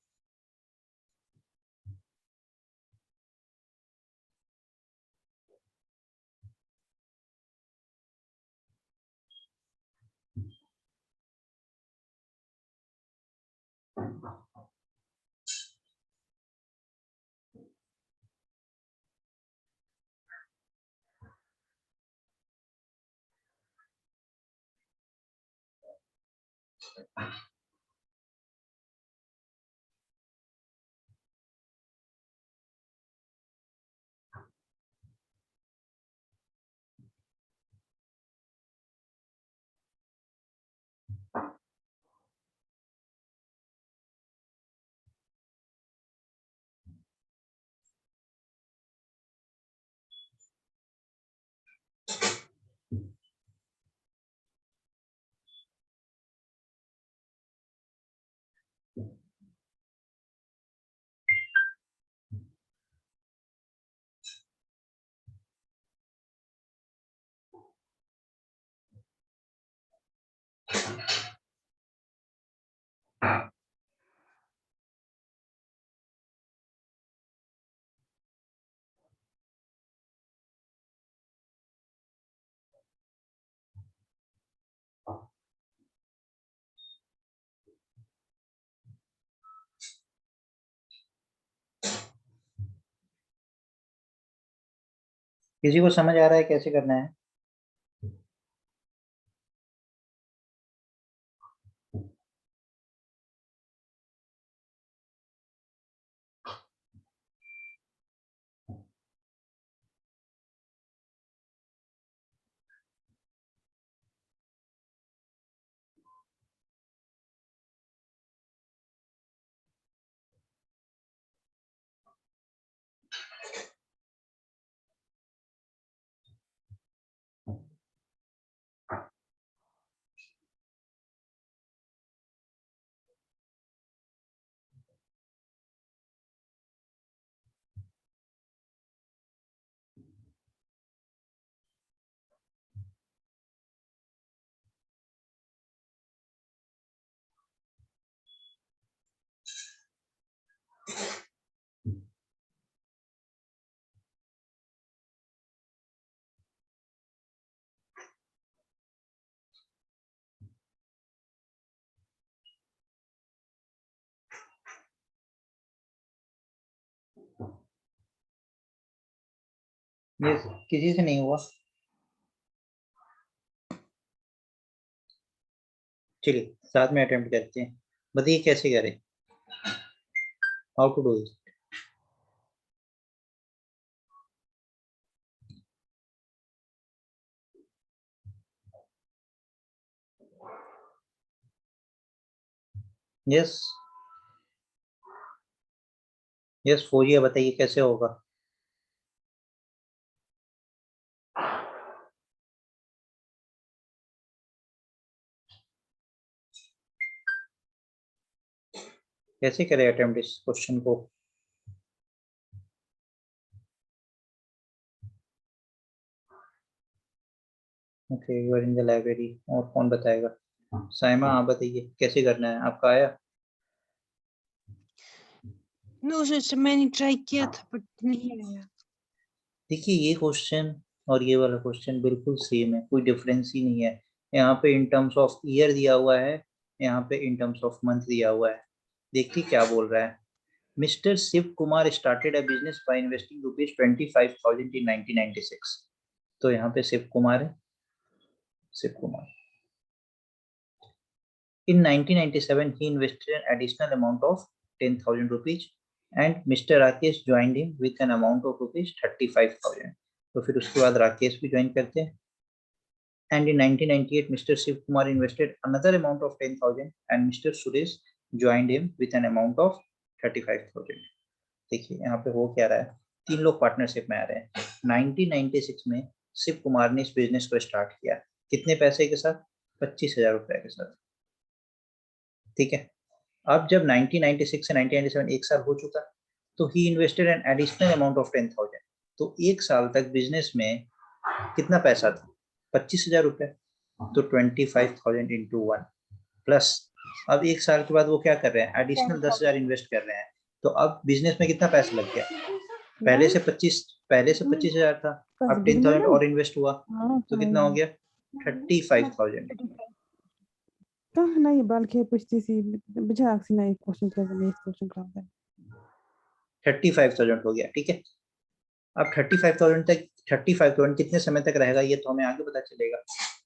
किसी को समझ आ रहा है कैसे करना है। ये किसी से नहीं हुआ। चलिए साथ में अटेम्प्ट करते हैं, बताइए कैसे करें, how to do it. Yes yes फोरिया, बताइए कैसे होगा। कैसे करें अटेम्प्ट इस क्वेश्चन को। Okay you are in the library, और कौन बताएगा। साइमा आप बताइए कैसे करना है, आपका आया। नो सर मैंने ट्राई किया था बट नहीं आया। देखिए ये क्वेश्चन और ये वाला क्वेश्चन बिल्कुल सेम है, कोई डिफरेंस ही नहीं है। यहाँ पे इन टर्म्स ऑफ ईयर दिया हुआ है, यहाँ पे इन टर्म्स ऑफ मंथ दिया हुआ है। देखिए क्या बोल रहा है। Mister Shiv Kumar started a business by investing ₹25,000 in 1996। तो यहाँ पे शिव कुमार है, Shiv Kumar. In 1997, he invested an additional amount of ₹10,000 and Mr. Rakesh joined him with an amount of ₹35,000. तो फिर उसके बाद राकेश भी ज्वाइन करते हैं। And in 1998, Mr. Shiv Kumar invested another amount of 10,000 and Mr. Suresh joined him with an amount of 35,000. देखिए यहाँ पे हो क्या रहा है, तीन लोग पार्टनरशिप में आ रहे हैं। 1996 में शिव कुमार ने इस बिजनेस को स्टार्ट किया, कितने पैसे के साथ, ₹25,000 के साथ। ठीक है, अब जब 1996 से 1997 एक साल हो चुका, तो he invested an additional amount of 10,000। तो एक साल तक बिजनेस में कितना पैसा था, ₹25,000। तो 25,000 इंटू 1 प्लस, अब एक साल के बाद वो क्या कर रहे हैं, एडिशनल 10,000 इन्वेस्ट कर रहे हैं। तो अब बिजनेस में कितना पैसा लग गया, पहले से 25,000 था, अब 10,000 और इन्वेस्ट हुआ, तो कितना हो गया 35,000। नहीं बल्कि पुष्टि बुझाक से नहीं क्वेश्चन कर 35,000 हो गया। ठीक है, अब 35,000 तक, 35,000 कितने समय तक रहेगा ये तो हमें आगे पता चलेगा।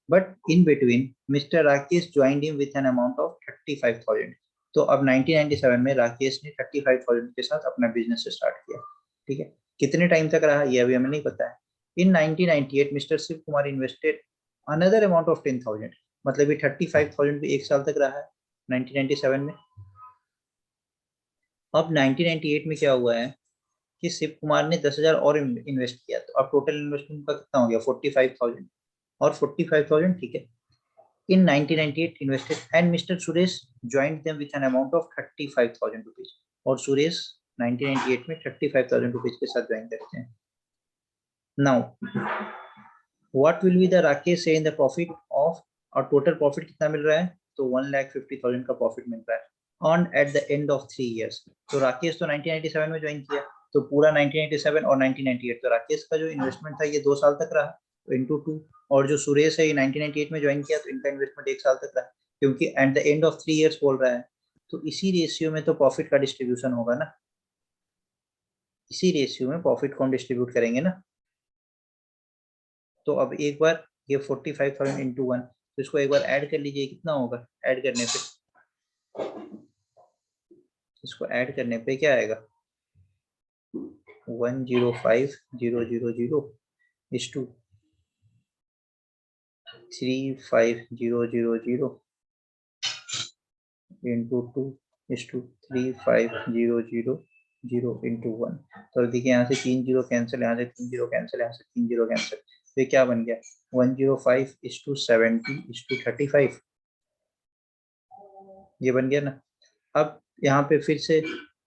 But in between mister Rakesh joined him with an amount of 35,000। तो अब 1997 में राकेश ने 35,000 के साथ अपना बिजनेस स्टार्ट किया। ठीक है, कितने टाइम तक रहा ये अभी हमें नहीं पता है। In 1998 Mister Shiv Kumar invested another amount of 10,000, मतलब ये 35,000 भी एक साल तक रहा है 1997 में। अब 1998 में क्या हुआ है कि शिव कुमार ने 10,000 और इन्वेस्ट किया, तो अब टोटल इन्वेस्टमेंट का कितना हो गया 45,000 और 45,000। ठीक है, in 1998 invested and Mr. Suresh joined them with an amount of 35,000 rupees, और सुरेश 1998 में 35,000 रुपीज के साथ ज्वाइन करते हैं। Now what will be the Rakesh say in the profit of, और टोटल प्रॉफिट कितना मिल रहा है, तो 1,50,000 का प्रॉफिट मिल रहा है on at the end of 3 years। तो राकेश तो 1997 में ज्वाइन किया, तो पूरा 1997 और 1998, तो राकेश का जो इन्वेस्टमेंट था ये 2 साल तक रहा, तो इंटू 2, और जो सुरेश है ये 1998 में ज्वाइन किया, तो इनका इन्वेस्टमेंट 1 साल तक रहा, क्योंकि at the end of 3 years बोल रहा है, तो इसी रेशियो में तो प्रॉफिट का डिस्ट्रीब्यूशन होगा ना, इसी रेशियो में प्रॉफिट को हम डिस्ट्रीब्यूट करेंगे ना। तो अब एक बार ये 45,000 इंटू 1, तो इसको एक बार ऐड कर लीजिए, कितना होगा, ऐड करने पे, इसको ऐड करने पे क्या आएगा 105,000 is to 35,000 into 2 is to 35,000 into 1। तो देखिए यहाँ से 3 0 कैंसिल, यहाँ से 3 0 कैंसिल, यहाँ से 3 0 कैंसिल, तो ये क्या बन गया 105 is to 70 is to 35, ये बन गया ना। अब यहाँ पे फिर से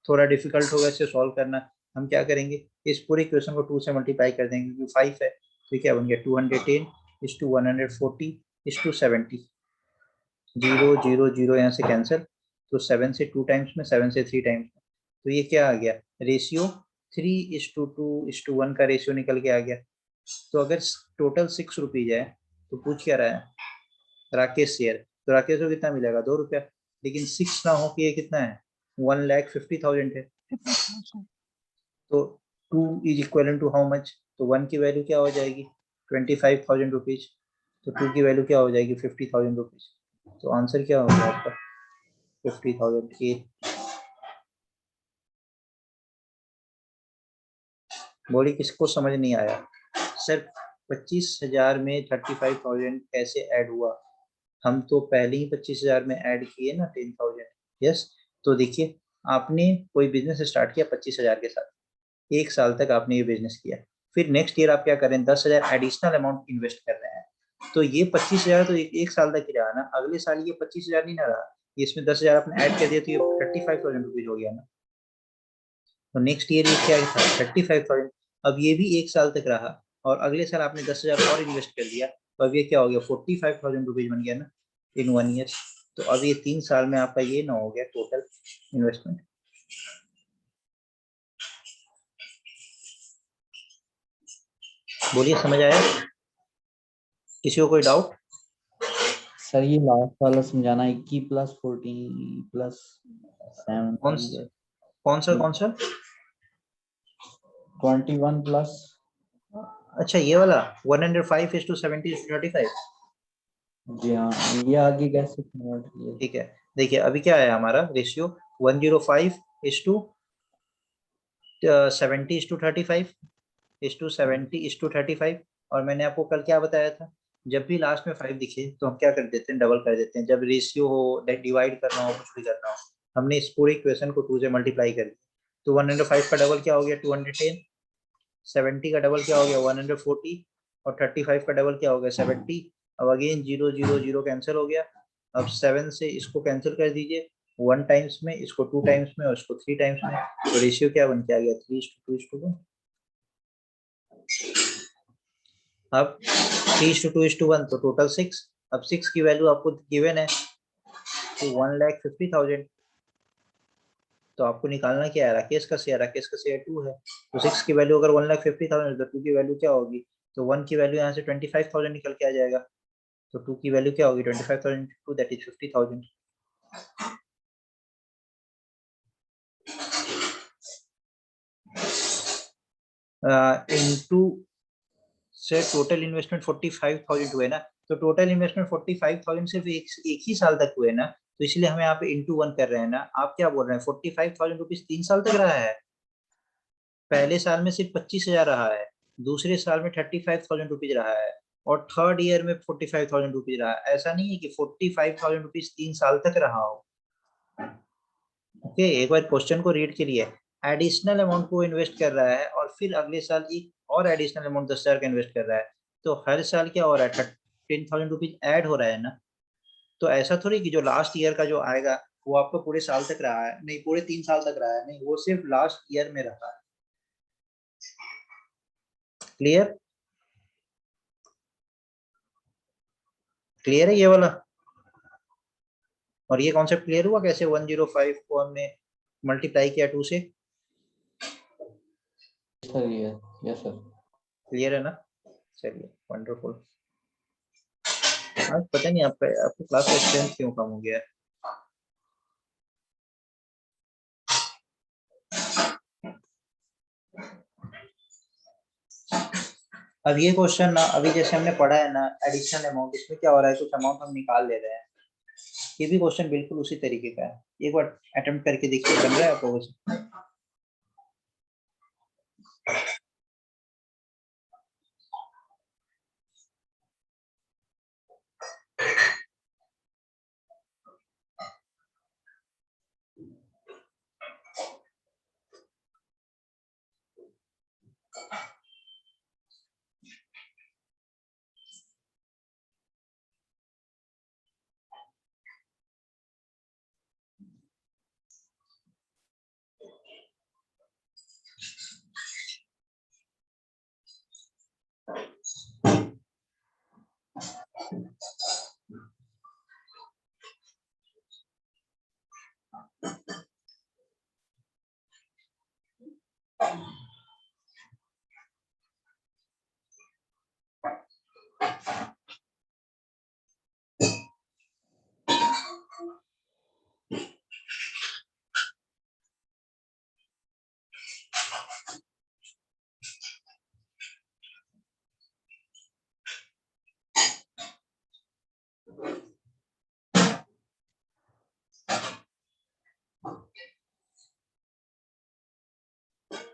थोड़ा डिफिकल्ट होगा इसे सॉल्व करना, हम क्या करेंगे, इस पूरे इक्वेशन को 2 से मल्टीप्लाई कर देंगे, क्योंकि 5 है, तो क्या बन गया 210 is to 140 is to 70, 0 0 0 यहाँ से कैंसिल, तो 7 से 2 टाइम्स में, 7 से 3 टाइम्स में, तो ये क्या आ गया रेशियो 3:2:1 का रेशियो निकल के आ गया। तो अगर टोटल 6 रुपीज है, तो पूछ क्या रहा है राकेश शेयर, तो राकेश को कितना मिलेगा 2 रुपया, लेकिन 6 ना हो कि ये कितना है 1,50,000 है, तो 2 is equivalent to how much, तो 1 की वैल्यू क्या हो जाएगी 25,000 रुपीज, तो 2 की वैल्यू क्या हो जाएगी 50,000 रुपीज। तो आंसर क्या होगा आपका 50,000। ए बोली किसको समझ नहीं आया सर 25,000 में 35,000 कैसे ऐड हुआ, हम तो पहले ही 25,000 में ऐड किए ना 10,000। यस, तो देखिए आपने कोई बिजनेस स्टार्ट किया 25,000 के साथ, 1 साल तक आपने ये बिजनेस किया, फिर नेक्स्ट ईयर आप क्या करें 10,000 एडिशनल अमाउंट इन्वेस्ट कर रहे हैं, तो ये 25,000 तो एक साल तक ही रहा ना, अगले साल ये 25,000 नहीं ना रहा, इसमें 10,000 आपने ऐड कर दिया तो ये 35,000 रुपीज हो गया ना। तो नेक्स्ट ईयर ये क्या था 35,000, अब ये भी 1 साल तक रहा और अगले साल आपने 10,000 और इन्वेस्ट कर दिया, तो अब ये क्या हो गया 45,000 रुपीज बन गया ना इन 1 ईयर। तो अब ये 3 साल में आपका ये ना हो गया टोटल इन्वेस्टमेंट। बोलिए समझ आया, किसी को कोई डाउट? सर ये लास्ट वाला समझाना 21 प्लस 14 प्लस 7 कौन सा 21 प्लस, अच्छा ये वाला 105:70:35। जी हाँ, ये आगे कैसे कन्वर्ट किया? ठीक है, देखिए अभी क्या है हमारा रेशियो 105:70:35 और मैंने आपको कल क्या बताया था, जब भी लास्ट में 5 दिखे तो हम क्या कर देते हैं डबल कर देते हैं, जब रेशियो हो डिवाइड करना हो कुछ भी करना हो, हमने इस पूरे इक्वेशन को 2 से मल्टीप्लाई कर दिया, तो 105 का डबल क्या हो गया 210, 70 का डबल क्या हो गया 140 और 35 का डबल क्या हो गया 70। अब अगेन 0 0 0 कैंसिल हो गया, अब 7 से इसको कैंसिल कर दीजिए 1 टाइम्स में, इसको 2 टाइम्स में और इसको 3 टाइम्स में, तो रेशियो क्या बन के आ गया 3:2:1। अब 3:2:1 तो टोटल 6, अब 6 की वैल्यू आपको गिवन है तो 1,50,000, तो आपको निकालना क्या है राकेश का शेयर, राकेश का शेयर 2 है, तो 6 की वैल्यू अगर 1,50,000 तो 2 की वैल्यू क्या होगी, तो 1 की वैल्यू यहाँ से 25,000 निकल के आ जाएगा, तो 2 की वैल्यू क्या होगी 25,000 2 दैट इज 50,000। इनटू से टोटल इन्वेस्टमेंट 45,000 हुए ना, तो टोटल इन्वेस्टमेंट 45,000 सिर्फ एक ही साल तक हुए ना, तो इसलिए हम यहाँ पे इनटू 1 कर रहे हैं ना। आप क्या बोल रहे हैं 45,000 रुपीज 3 साल तक रहा है, पहले साल में सिर्फ 25,000 रहा है, दूसरे साल में 35,000 रुपीज रहा है और थर्ड ईयर में 45,000 रुपीज रहा है। ऐसा नहीं है कि 45,000 रुपीज 3 साल तक रहा हो। ओके, एक बार क्वेश्चन को रीड करिए, एडिशनल अमाउंट को इन्वेस्ट कर रहा है और फिर अगले साल एक और एडिशनल अमाउंट 10,000 का इन्वेस्ट कर रहा है, तो हर साल क्या हो रहा है 10,000 रुपीज ऐड हो रहा है ना। तो ऐसा थोड़ी कि जो लास्ट ईयर का जो आएगा वो आपको पूरे साल तक रहा है, नहीं पूरे 3 साल तक रहा है, नहीं वो सिर्फ लास्ट ईयर में रहा है। क्लियर, क्लियर है ये वाला, और ये कॉन्सेप्ट क्लियर हुआ कैसे 105 को हमने मल्टीप्लाई किया 2 से। सर ये यस सर, क्लियर है ना, चलिए वंडरफुल। आज पता नहीं आपके क्लास का स्ट्रेंथ क्यों कम हो गया है। अब ये क्वेश्चन ना अभी जैसे हमने पढ़ा है ना एडिशनल अमाउंट, इसमें क्या हो रहा है कुछ अमाउंट हम निकाल ले रहे हैं, ये भी क्वेश्चन बिल्कुल उसी तरीके का है, एक बार अटेम्प्ट करके देखिए बन रहा है आपको क्वेश्चन।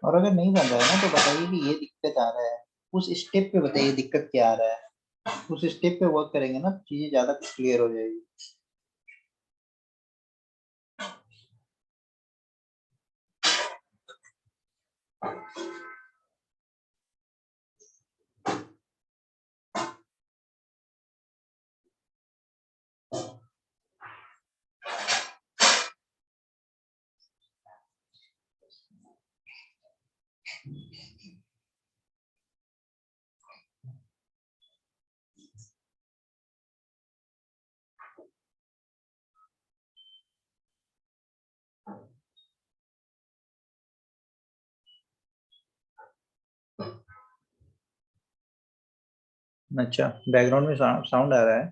और अगर नहीं बन रहा है ना तो बताइए कि ये दिक्कत आ रहा है, उस स्टेप पे बताइए दिक्कत क्या आ रहा है, उस स्टेप पे वर्क करेंगे ना चीजें ज्यादा क्लियर हो जाएगी। अच्छा, बैकग्राउंड में साउंड आ रहा है,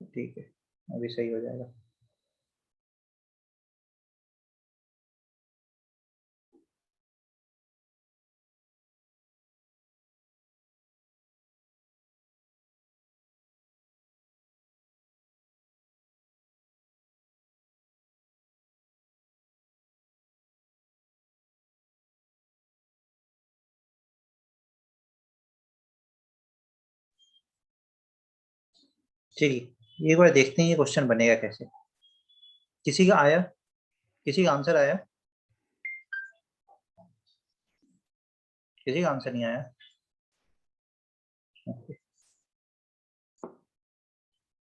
ठीक है अभी सही हो जाएगा। चलिए एक बार देखते हैं ये क्वेश्चन बनेगा कैसे। किसी का आया, किसी का आंसर आया, किसी का आंसर नहीं आया।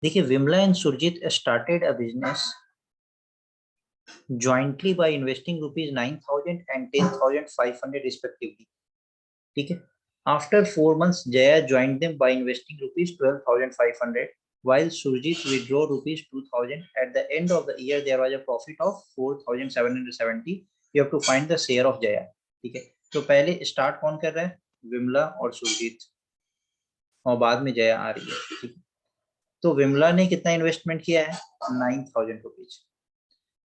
देखिए, Vimla and Surjit started a business jointly by investing rupees 9,000 and 10,500 respectively. ठीक है। After 4 months, Jaya joined them by investing rupees 12,500, while Surjit withdrew rupees 2,000. At the end of the year, there was a profit of 4,770. You have to find the share of Jaya. ठीक है। तो पहले start कौन कर रहा है? विमला और सुरजीत, और बाद में जया आ रही है। ठीक है। तो विमला ने कितना इन्वेस्टमेंट किया है? 9,000 रुपीज।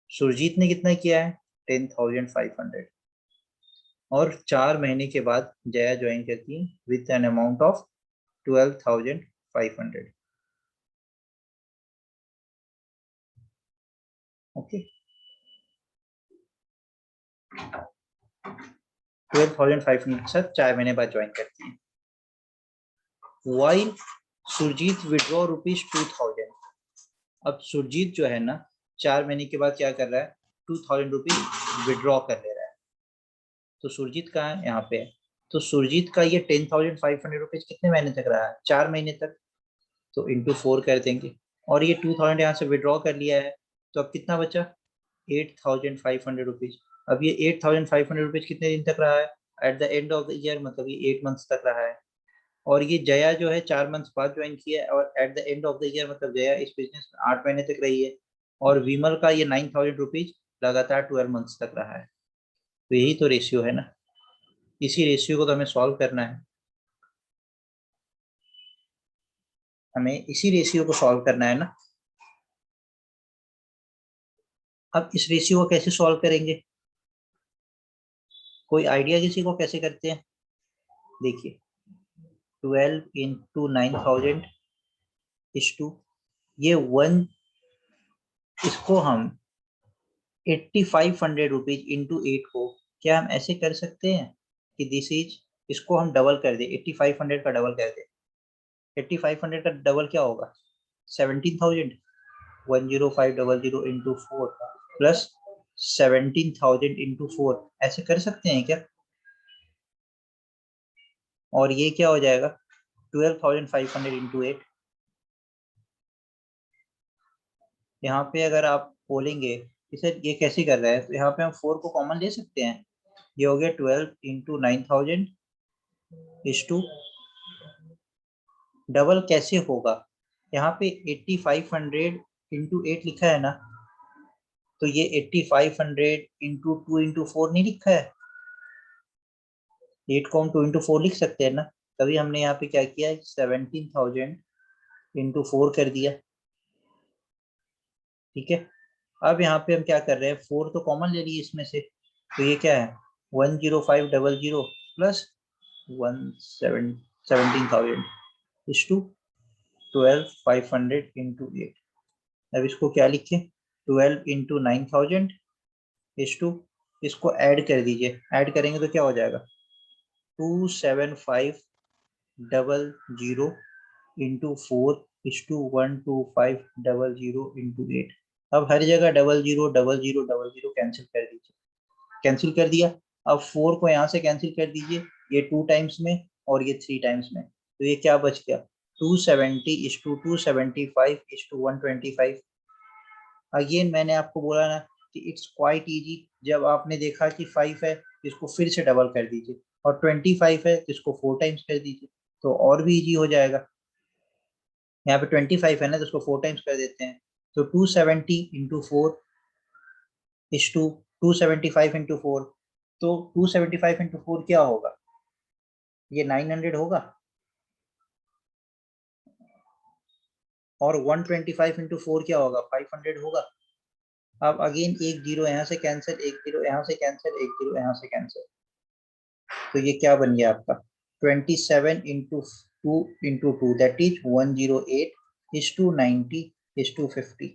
सुरजीत ने कितना किया है? 10,500। और 4 महीने के बाद जया ज्वाइन करती है with an amount of 12,500। Okay, 12,500 के साथ 4 महीने बाद ज्वाइन करती है। While Surjeet withdraw rupees 2,000। अब सुरजीत जो है ना 4 महीने के बाद क्या कर रहा है? 2,000 रुपीज विड्रॉ कर ले रहा है। तो सुरजीत कहाँ है? यहाँ पे है। तो सुरजीत का ये 10,500 रुपीज कितने महीने तक रहा है? 4 महीने तक। तो इंटू 4 कर देंगे, और ये 2,000 यहाँ से विड्रॉ कर लिया है, तो अब कितना बचा? 8,500 रुपीज। अब ये 8,500 रुपीज कितने दिन तक रहा है? At the end of the year, मतलब ये 8 मंथ्स तक रहा है। और ये जया जो है 4 मंथ्स बाद ज्वाइन किया है, और at the end of the year मतलब जया इस बिजनेस में 8 महीने तक रही है। और विमल का ये 9,000 रुपीज लगातार 12 मंथ्स तक रहा है। तो यही तो रेशियो है ना, इसी रेशियो को तो हमें सॉल्व करना है। हमें इसी रेशियो को सॉल्व करना है ना। अब इस रेशियो को कैसे सॉल्व करेंगे? कोई आइडिया किसी को कैसे करते हैं? देखिए, 12 into 9,000 इस टू ये 1, इसको हम 8,500 रुपीज इंटू 8 को क्या हम ऐसे कर सकते हैं कि दिस इज, इसको हम डबल कर दे, 8,500 का डबल कर दे। 8,500 का डबल क्या होगा? 17,000। 10500 इंटू 4 प्लस 17,000 इंटू 4, ऐसे कर सकते हैं क्या? और ये क्या हो जाएगा? 12,500 इंटू 8। यहाँ पे अगर आप बोलेंगे इसे ये कैसे कर रहा है, तो यहाँ पे हम 4 को कॉमन ले सकते हैं। ये हो गया 12 इंटू 9,000 इस टू, डबल कैसे होगा? यहाँ पे 8,500 इंटू 8 लिखा है ना, तो ये 8,500 इंटू 2 इंटू 4 नहीं लिखा है? 8 को हम 2 इंटू 4 लिख सकते हैं ना, तभी हमने यहाँ पे क्या किया, 17,000 इंटू 4 कर दिया। ठीक है। अब यहाँ पे हम क्या कर रहे हैं, 4 तो कॉमन ले लिए इसमें से, तो ये क्या है 10500 प्लस 17,000 इस टू 12,500 इंटू 8। अब इसको क्या लिखे, 12 इंटू 9,000 इस टू इसको ऐड कर दीजिए, ऐड करेंगे तो क्या हो जाएगा 27500 इंटू 4:12500 इंटू 8। अब हर जगह 000000 कैंसिल कर दीजिए, कैंसिल कर दिया। अब 4 को यहाँ से कैंसिल कर दीजिए, ये 2 टाइम्स में और ये 3 टाइम्स में, तो ये क्या बच गया 270:275:125। अगेन मैंने आपको बोला ना कि इट्स क्वाइट इजी, जब आपने देखा कि 5 है इसको फिर से डबल कर दीजिए, और 25 है इसको 4 टाइम्स कर दीजिए, तो और भी इजी हो जाएगा। यहाँ पे 25 है ना तो उसको 4 टाइम्स कर देते हैं, तो 270 इंटू 4 इज टू 275 इंटू 4, तो 275 इंटू 4 क्या होगा, ये 900 होगा, और 125 इंटू 4 क्या होगा 500 होगा। अब अगेन एक जीरो यहाँ से कैंसिल, एक जीरो यहाँ से कैंसिल, एक जीरो यहाँ से कैंसिल, तो ये क्या बन गया आपका 27 into 2 that is 108 is to 90 is to 50।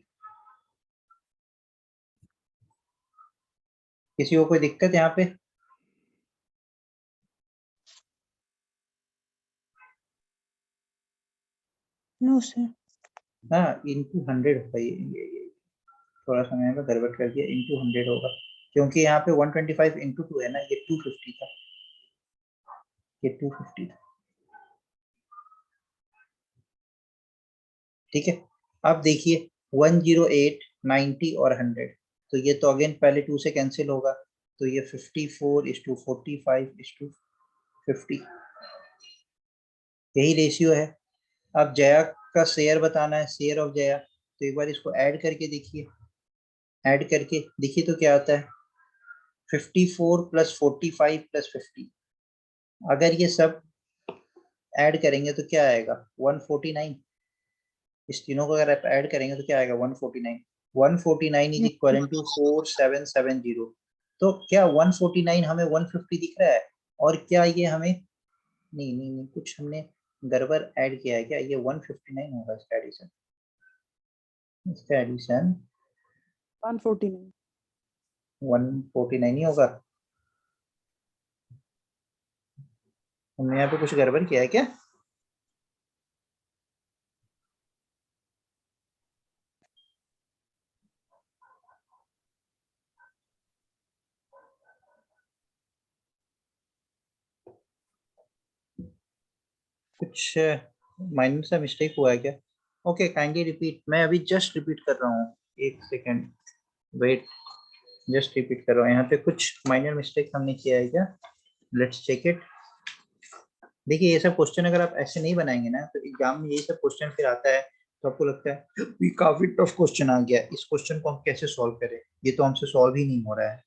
किसी को कोई दिक्कत यहाँ पे? No sir. हाँ इंटू 100 होगा, ये थोड़ा सा मैंने गड़बड़ कर दिया, इंटू 100 होगा क्योंकि यहाँ पे 125 इंटू 2 है ना, ये 250 था, ये 250 था। ठीक है, अब देखिए 108 90 और 100, तो ये तो अगेन पहले 2 से कैंसिल होगा, तो ये 54:45:50, यही रेशियो है। अब जया का शेयर बताना है, शेयर ऑफ जया, तो एक बार इसको ऐड करके देखिए, ऐड करके देखिए तो क्या आता है 54 + 45 + 50। अगर ये सब ऐड करेंगे तो क्या आएगा 149। इस तीनों को अगर आप ऐड करेंगे तो क्या आएगा 149। 149 इज इक्वल टू 4770। तो क्या 149 हमें 150 दिख रहा है, और क्या ये हमें नहीं नहीं नहीं कुछ हमने गड़बड़ ऐड किया है क्या, ये 159 होगा इसका एडिशन, इसका एडिशन 149। 149 ही होगा। हमने यहाँ पे कुछ गड़बड़ किया है क्या? कुछ माइनर सा मिस्टेक हुआ है क्या? ओके काइंडली रिपीट, मैं अभी जस्ट रिपीट कर रहा हूँ, एक सेकेंड वेट, जस्ट रिपीट कर रहा हूँ। यहाँ पे कुछ माइनर मिस्टेक हमने किया है क्या, लेट्स चेक इट। देखिए ये सब क्वेश्चन अगर आप ऐसे नहीं बनाएंगे ना तो एग्जाम में ये सब क्वेश्चन फिर आता है तो आपको लगता है ये काफी टफ क्वेश्चन आ गया, इस क्वेश्चन को हम कैसे सॉल्व करें, ये तो हमसे सॉल्व ही नहीं हो रहा है।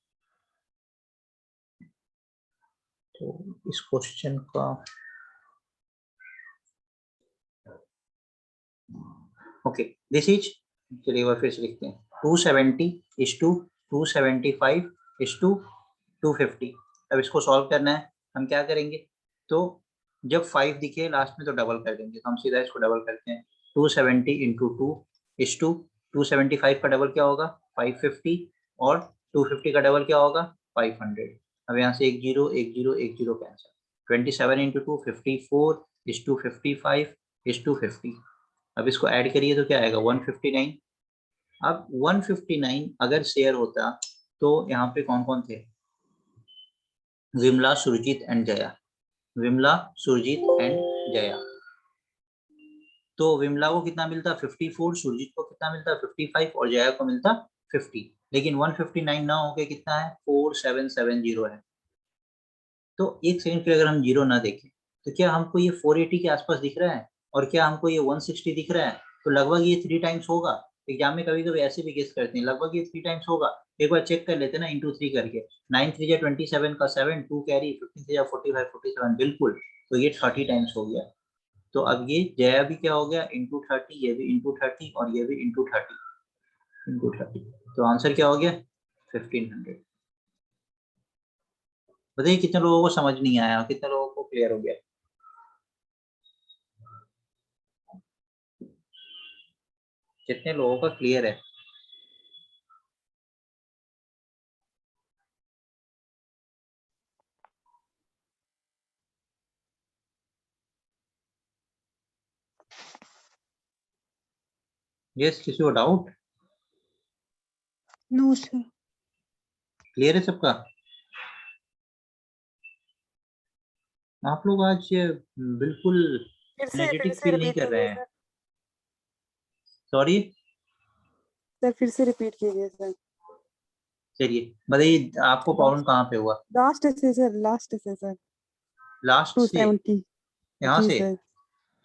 तो इस क्वेश्चन का ओके दिस इज, चलिए वो फिर से लिखते हैं 270:275:250। अब इसको सॉल्व करना है, हम क्या करेंगे, तो जब 5 दिखे लास्ट में तो डबल कर देंगे, तो हम सीधा इसको डबल करते हैं 270 इंटू 2 275 का डबल क्या होगा 550, और 250 का डबल क्या होगा 500। अब यहाँ से एक जीरो एक जीरो एक zero cancel, 27 into 2 54 is to 55 is to 50। अब इसको ऐड करिए तो क्या आएगा 159। अब 159 अगर शेयर होता तो यहाँ पे कौन कौन थे, विमला सुरजीत एंड जया, विमला सुरजीत एंड जया। तो विमला को कितना मिलता 54, सुरजीत को कितना मिलता 55 और जया को मिलता 50, लेकिन 159 ना होके कितना है 4770 है। तो एक सेकंड फिर अगर हम जीरो ना देखें तो क्या हमको ये 480 के आसपास दिख रहा है, और क्या हमको ये 160 दिख रहा है, तो लगभग ये 3 टाइम्स होगा। एग्जाम में कभी कभी ऐसे भी गेस करते हैं, लगभग ये 3 टाइम्स होगा। एक बार चेक कर लेते हैं ना इंटू 3 करके, 9 3 27 का 7 2 कैरी 15 3 45 47 बिल्कुल, तो ये 30 टाइम्स हो गया। तो अब ये जया भी क्या हो गया इंटू 30, ये भी इंटू 30 और ये भी इंटू 30, तो आंसर क्या हो गया 1500। बताइए कितने लोगों को समझ नहीं आया, कितने लोगों को क्लियर हो गया, कितने लोगों का क्लियर है? यस, किसी को डाउट? No sir. क्लियर है सबका? आप लोग आज बिल्कुल फिर एनर्जेटिक से फील नहीं रिपीट कर रहे कीजिए हैं। सर। सॉरी। सर फिर से रिपीट कीजिए सर। चलिए बताइए, आपको प्रॉब्लम कहाँ पे हुआ? लास्ट से सर, लास्ट से सर। लास्ट से? 270। यहाँ जी से? सर।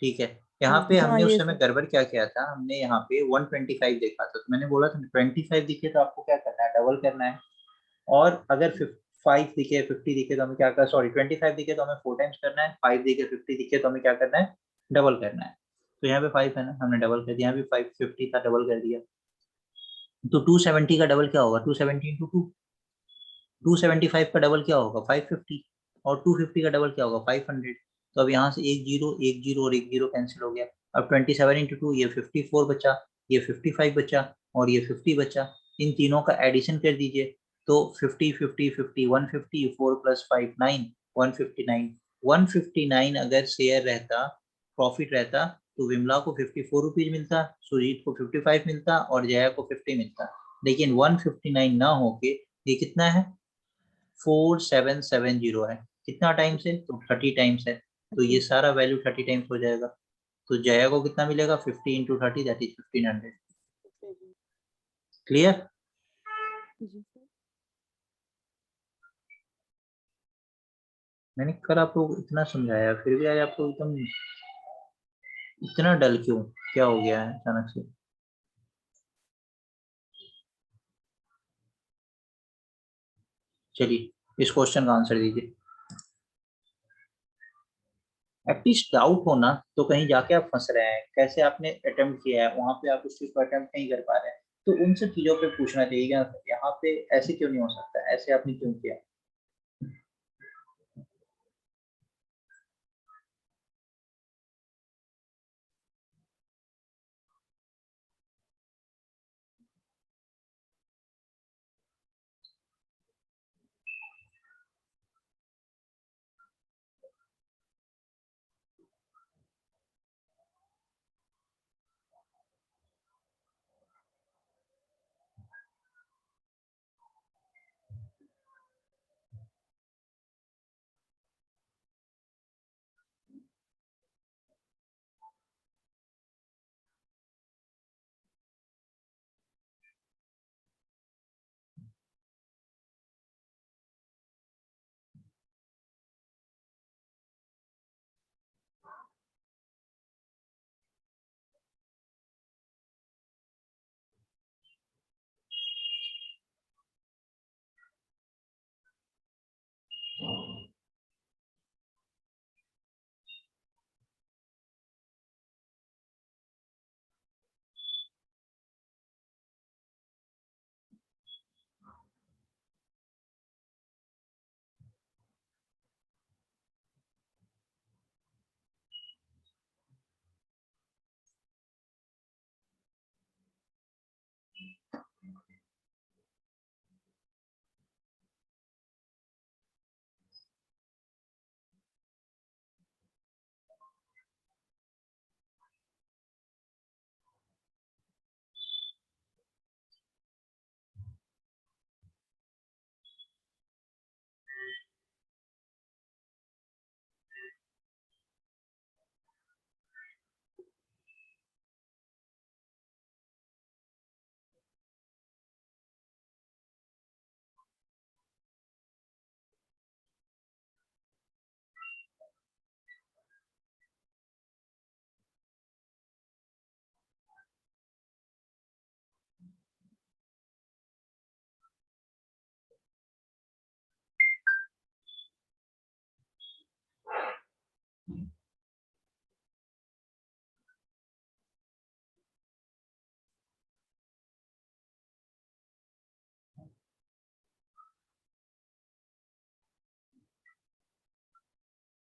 ठीक है। यहाँ पे हाँ हमने उस ये समय सर। गड़बड़ क्या किया था, हमने यहाँ पे 125 देखा था, तो मैंने बोला था 25 दिखे तो आपको क्या करना है, डबल करना है। और अगर 5 दिखे, 50 दिखे तो हमें क्या करना, सॉरी 25 दिखे तो हमें 4 टाइम्स करना है, 5 दिखे, 50 दिखे तो हमें क्या करना है, डबल करना है। तो यहाँ पे 5 है ना, हमने डबल कर दिया। यहाँ भी 550 था, डबल कर दिया। तो 270 का डबल क्या होगा, 270 इंटू 2। 275 का डबल क्या होगा, 550। और 250 का डबल क्या होगा, 500। तो अब यहाँ से एक जीरो और एक जीरो कैंसिल हो गया। अब 27 इंटू 2, ये 54 बचा, ये 55 बचा और ये 50 बचा। इन तीनों का एडिशन कर दीजिए। तो 50 50 50 150, 4 प्लस 5 9, 159। 159 अगर शेयर रहता, प्रॉफिट रहता, तो विमला को 54 रुपीज मिलता, सुजीत को 55 मिलता और जया को 50 मिलता। लेकिन 159 ना होके ये कितना है, 4770 है। कितना टाइम्स है, तो 30 टाइम्स है। तो ये सारा वैल्यू 30 टाइम्स हो जाएगा। तो जया को कितना मिलेगा, 50 इंटू 30, दैट इज 1500। क्लियर? जी सर। मैंने कल आप लोग इतना समझाया, फिर भी आज आप लोग एकदम इतना डल क्यों, क्या हो गया है अचानक से? चलिए इस क्वेश्चन का आंसर दीजिए। एटलीस्ट डाउट हो ना, तो कहीं जाके आप फंस रहे हैं, कैसे आपने अटेम्प्ट किया है, वहां पे आप उस चीज को अटेम्प्ट नहीं कर पा रहे हैं, तो उन सब चीजों पे पूछना चाहिए क्या यहाँ पे ऐसे क्यों नहीं हो सकता, ऐसे आपने क्यों किया।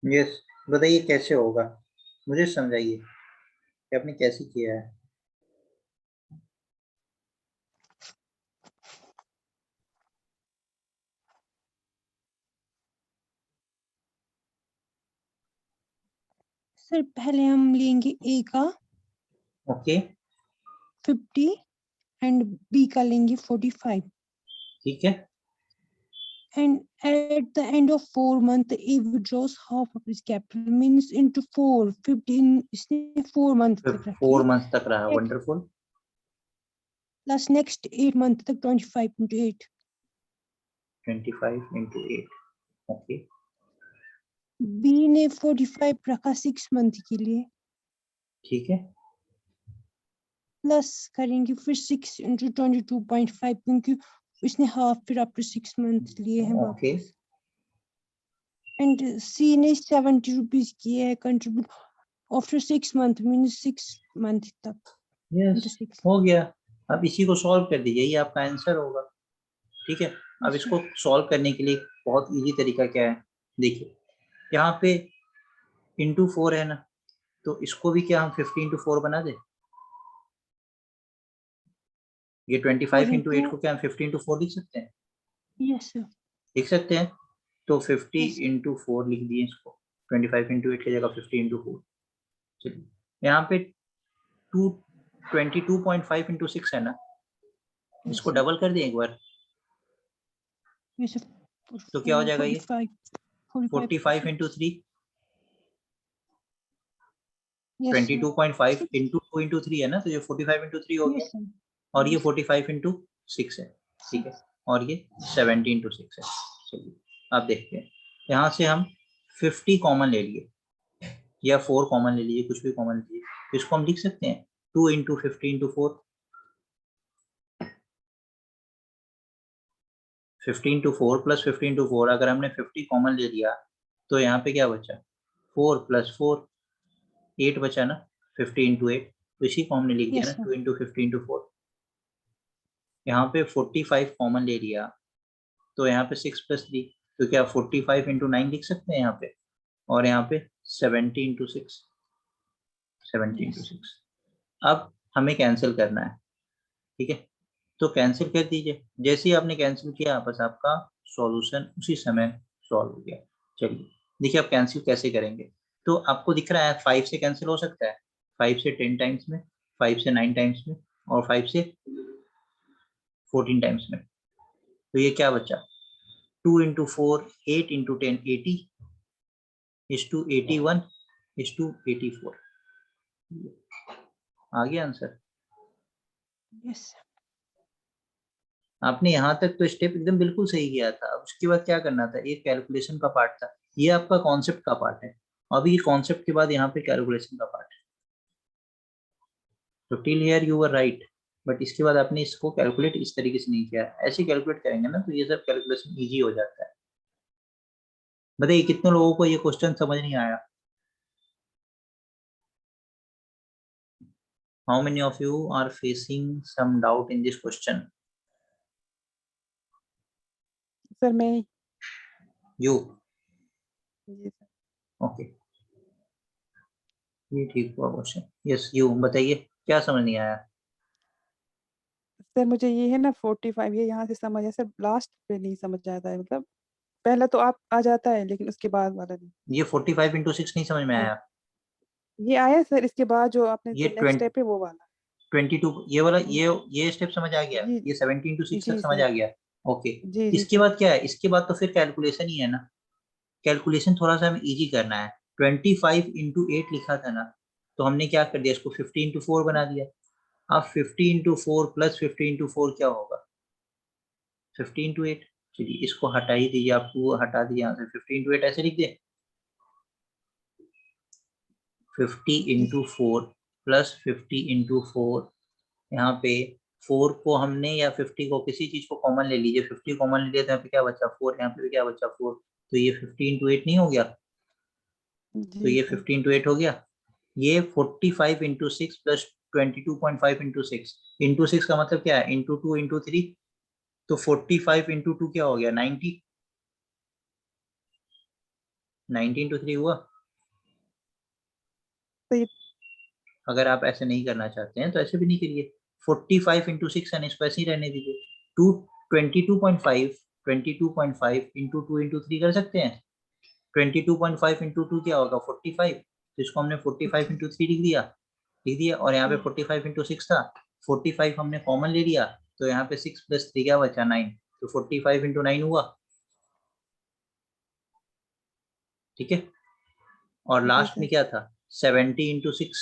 यस, बताइए कैसे होगा, मुझे समझाइए कि आपने कैसे किया है। सर पहले हम लेंगे ए का, ओके 50 एंड बी का लेंगे 45 ठीक है। and at the end of 4 months A withdraws half of his capital means into 4 15 इसने 4 months तक रखी 4 मंथ तक रहा, Eight. Wonderful. plus next 8 months तक 25 into 8 25 into 8, ओके। B ने 45 रखा 6 month के लिए ठीक है। प्लस करेंगे फिर 6 into 22.5 क्योंकि इसने हाफ फिर आफ्टर 6 months लिए हैं ओके। वापस एंड C ने 70 रुपीस किए है contribute after 6 months means 6 month तक यस, हो गया। अब इसी को सॉल्व कर दीजिए, ये आपका आंसर होगा। ठीक है। अब इसको सॉल्व करने के लिए बहुत इजी तरीका क्या है, देखिए यहाँ पे इंटू 4 है ना, तो इसको भी क्या हम 50 into 4 बना दे। ये 25 into 8 को क्या हम 50 into 4 लिख सकते हैं? यस सर लिख सकते हैं। तो 50 Yes. into 4 लिख दिए इसको, 25 into 8 की जगह 50 into 4। चलिए यहाँ पे 22.5 into 6 है ना, इसको डबल कर दें एक बार, यस तो क्या हो जाएगा ये 45 into 3, 22.5 into 2 into 3 है ना, तो ये 45 into 3 हो गया और ये 45 into 6 है। ठीक है, और ये 70 into 6 है। चलिए आप देखते हैं, यहाँ से हम 50 कॉमन ले लिए या 4 कॉमन ले लीजिए, कुछ भी कॉमन लीजिए, तो इसको हम लिख सकते हैं 2 into 50 into 4, 50 into 4 plus 50 into 4। अगर हमने 50 कॉमन ले लिया तो यहाँ पे क्या बचा, 4 plus 4, 8 बचा ना, 50 into 8, तो इसी को हमने लिख दिया ना 2 into 50 into 4। यहाँ पे 45 कॉमन ले लिया तो यहाँ पे 6 plus 3, तो क्या 45 into 9 लिख सकते हैं यहाँ पे, और यहाँ पे 70 into 6, 70 into 6। अब हमें कैंसिल करना है, ठीक है, तो कैंसिल कर दीजिए। जैसे ही आपने कैंसिल किया बस आपका सॉल्यूशन उसी समय सॉल्व हो गया। चलिए देखिए आप कैंसिल कैसे करेंगे, तो आपको दिख रहा है 5 से कैंसिल हो सकता है, 5 से 10 टाइम्स में, 5 से 9 टाइम्स में, और 5 से 14 टाइम्स में। तो ये क्या बचा, 2 into 4, 8 into 10, 80 is to 81 is to 84। आ गया आंसर। यस आपने यहाँ तक तो स्टेप एकदम बिल्कुल सही किया था। अब उसके बाद क्या करना था, ये कैलकुलेशन का पार्ट था, ये आपका कॉन्सेप्ट का पार्ट है। अभी कॉन्सेप्ट के बाद यहाँ पे कैलकुलेशन का पार्ट है। तो till here you were right, but इसके बाद आपने इसको कैलकुलेट इस तरीके से नहीं किया। ऐसे कैलकुलेट करेंगे ना तो ये सब कैलकुलेशन इजी हो जाता है। बताइए कितने लोगों को ये क्वेश्चन समझ नहीं आया? How many of you are facing some doubt in this question? Sir मैं You? जी सर Okay. ये ठीक हुआ क्वेश्चन। यस यू बताइए क्या समझ नहीं आया? सर मुझे ये है ना 45 ये यहाँ से समझ है सर, लास्ट पे नहीं समझ आता है, मतलब पहला तो आप आ जाता है लेकिन उसके बाद वाला नहीं। ये 45 into 6 नहीं समझ में आया? ये आया सर, इसके बाद जो आपने ये नेक्स्ट स्टेप है वो वाला 22 ये वाला ये स्टेप समझ आ गया, जी ये 17 into 6 जी तक समझ सर आ गया। ओके, जी जी इसके सर बाद क्या है, इसके बाद तो फिर कैलकुलेशन ही है ना। कैलकुलेशन थोड़ा सा हमें इजी करना है। 25 into 8 लिखा था ना, तो हमने क्या कर दिया, इसको 50 into 4 बना दिया। अब 50 into 4 plus 50 into 4 क्या होगा, 50 into 8। चलिए इसको हटा ही दीजिए, आपको हटा दिया यहाँ से, 50 into 8 ऐसे लिख दे, 50 into 4 plus 50 into 4। यहाँ पे 4 को हमने या 50 को किसी चीज को कॉमन ले लीजिए, 50 कॉमन ले लिया तो यहाँ पे क्या बचा 4, यहाँ पे भी क्या बचा 4, तो ये 50 into 8 नहीं हो गया, तो जी ये सर 50 into 8 हो गया। ये 45 into 6 plus 22.5 into 6 into 6 का मतलब क्या है, into 2 into 3, तो 45 into 2 क्या हो गया 90, 90 into 3 हुआ। तो ये अगर आप ऐसे नहीं करना चाहते हैं तो ऐसे भी नहीं करिए, 45 into 6 है, इसको ऐसे ही रहने दीजिए। 22.5 into 2 into 3 कर सकते हैं। 22.5 into 2 क्या होगा 45, तो इसको हमने 45 into 3 लिख दिया, और यहाँ पे 45 into 6 था, 45 हमने कॉमन ले लिया, तो यहाँ पे 6 + 3 क्या बचा 9, तो 45 × 9 हुआ, ठीक है। और जी लास्ट में सर। क्या था 70 × 6।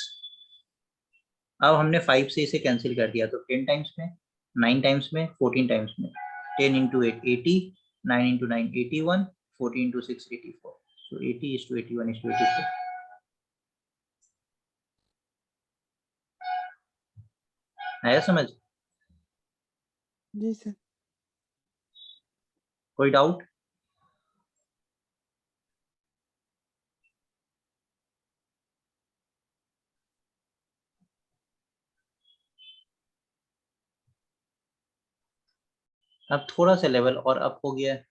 अब हमने 5 से इसे कैंसिल कर दिया, तो 10 टाइम्स में, 9 टाइम्स में, 14 टाइम्स में, 10 × 8 80, 9 × 9 81, 40 × 6 84, so 80:81:84। आया समझ? जी सर। कोई डाउट? अब थोड़ा सा लेवल और अप हो गया है,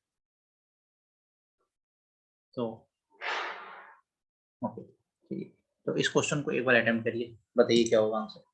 तो ओके ठीक, तो इस क्वेश्चन को एक बार अटेम्प्ट करिए, बताइए क्या होगा आंसर।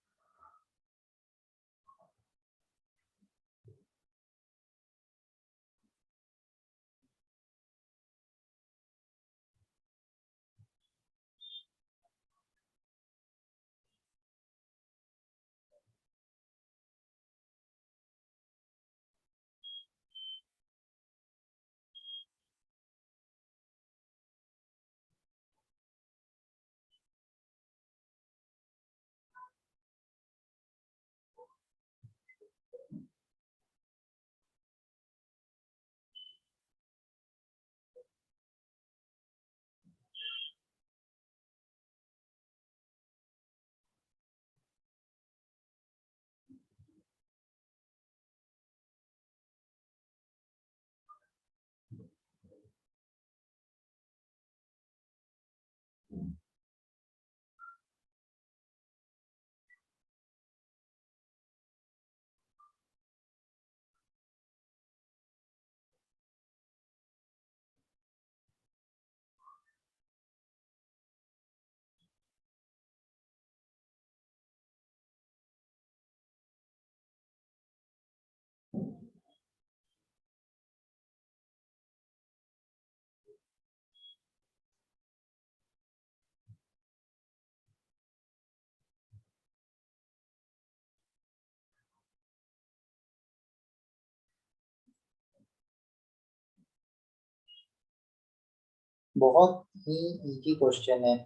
बहुत ही इजी क्वेश्चन है।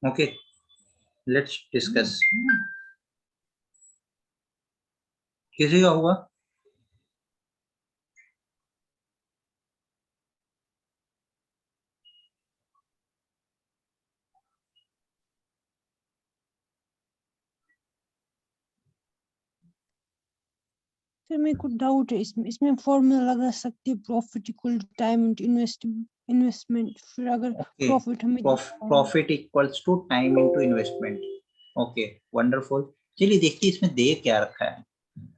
Okay, let's discuss. किसी का हुआ? सर मेरे को डाउट है इसमें, इसमें फॉर्मूला लगा सकते हैं प्रॉफिट इक्वल टाइम इन्वेस्टमेंट, फिर अगर प्रॉफिट हमें profit equals to time into investment. Okay wonderful. चलिए देखिए इसमें दे क्या रखा है।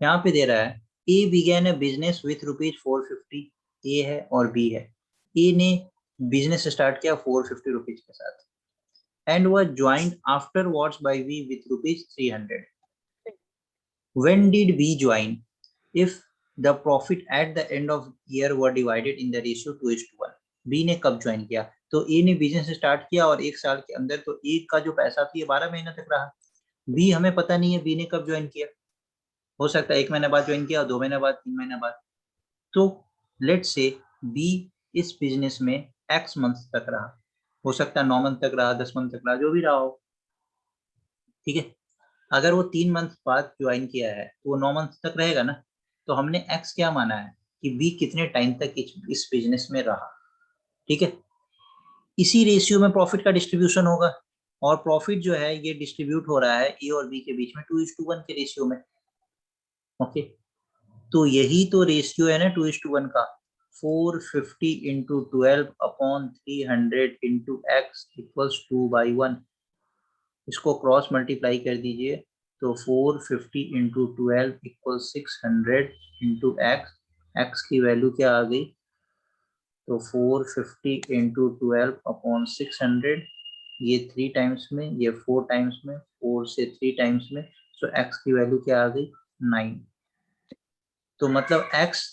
यहाँ पे दे रहा है ए बिगेन अ बिजनेस विथ ₹450, ए है और बी है। ए ने बिजनेस स्टार्ट किया 450 रुपीज के साथ and was joined afterwards by B with ₹300. When did B join? If the profit at the end of year were divided in the ratio 2:1. B ने कब join किया? तो A ने बिजनेस स्टार्ट किया और 1 साल के अंदर तो A का जो पैसा था ये 12 महीने तक रहा। B हमें पता नहीं है B ने कब ज्वाइन किया, हो सकता है 1 महीने बाद ज्वाइन किया, 2 महीने बाद, 3 महीने बाद। तो लेट्स से B इस बिजनेस में X मंथ तक रहा, हो सकता है 9 मंथ तक रहा, 10 मंथ तक रहा, जो भी रहा हो, ठीक है। अगर वो 3 मंथ बाद ज्वाइन किया है तो वो 9 मंथ तक रहेगा ना। तो हमने X क्या माना है कि B कितने टाइम तक इस बिजनेस में रहा, ठीक है। इसी रेशियो में प्रॉफिट का डिस्ट्रीब्यूशन होगा और प्रॉफिट जो है ये डिस्ट्रीब्यूट हो रहा है ए और बी के बीच में 2:1 के रेशियो में। ओके, तो यही तो रेशियो है ना 2:1 का। 450 into 12 upon 300 into x equals 2/1। इसको क्रॉस मल्टीप्लाई कर दीजिए तो 450 into 12 equal 600 into x. X की वैल्यू क्या आ गई, तो 450 इंटू 12 अपॉन 600, ये 3 टाइम्स में, ये 4 टाइम्स में, 4 से 3 टाइम्स में, सो एक्स की वैल्यू क्या आ गई 9। तो मतलब एक्स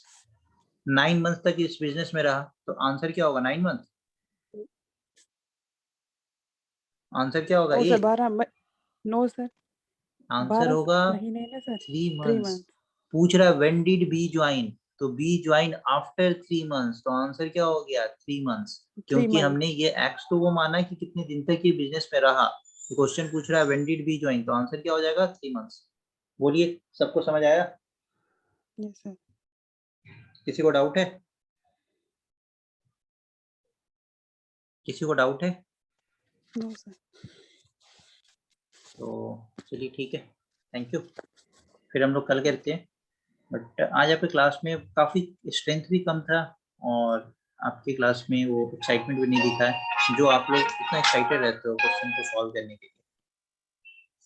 9 मंथ तक इस बिजनेस में रहा, तो आंसर क्या होगा 9 मंथ। आंसर क्या होगा नो ये, सर 12 नो सर आंसर 12 होगा महीने है ना सर 3 3 मंथ्स। मंथ पूछ रहा है व्हेन डिड बी ज्वाइन, तो बी ज्वाइन आफ्टर 3 मंथ्स, तो आंसर क्या हो गया 3 मंथ्स, 3 क्योंकि मंथ हमने ये एक्स तो वो माना कि कितने दिन तक ये बिजनेस में रहा। तो क्वेश्चन पूछ रहा है व्हेन डिड बी ज्वाइन, तो आंसर क्या हो जाएगा 3 मंथ्स। बोलिए, सबको समझ आया, यस सर किसी को डाउट है, किसी को डाउट है? नो सर तो चलिए ठीक है, थैंक यू, फिर हम लोग कल करते हैं। बट आज आपके क्लास में काफ़ी स्ट्रेंथ भी कम था और आपकी क्लास में वो एक्साइटमेंट भी नहीं दिखा है जो आप लोग इतना एक्साइटेड रहते हो क्वेश्चन को सॉल्व करने के लिए।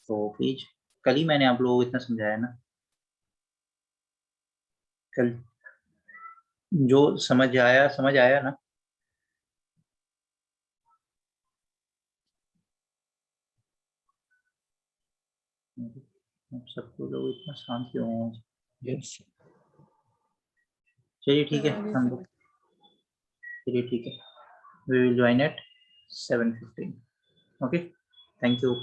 तो प्लीज, कल ही मैंने आप लोगों को इतना समझाया ना, कल जो समझ आया ना। आप सबको लोग इतना शांत क्यों हो आज? चलिए ठीक है, हम लोग, चलिए ठीक है, we will join at 7:15. Okay, thank you.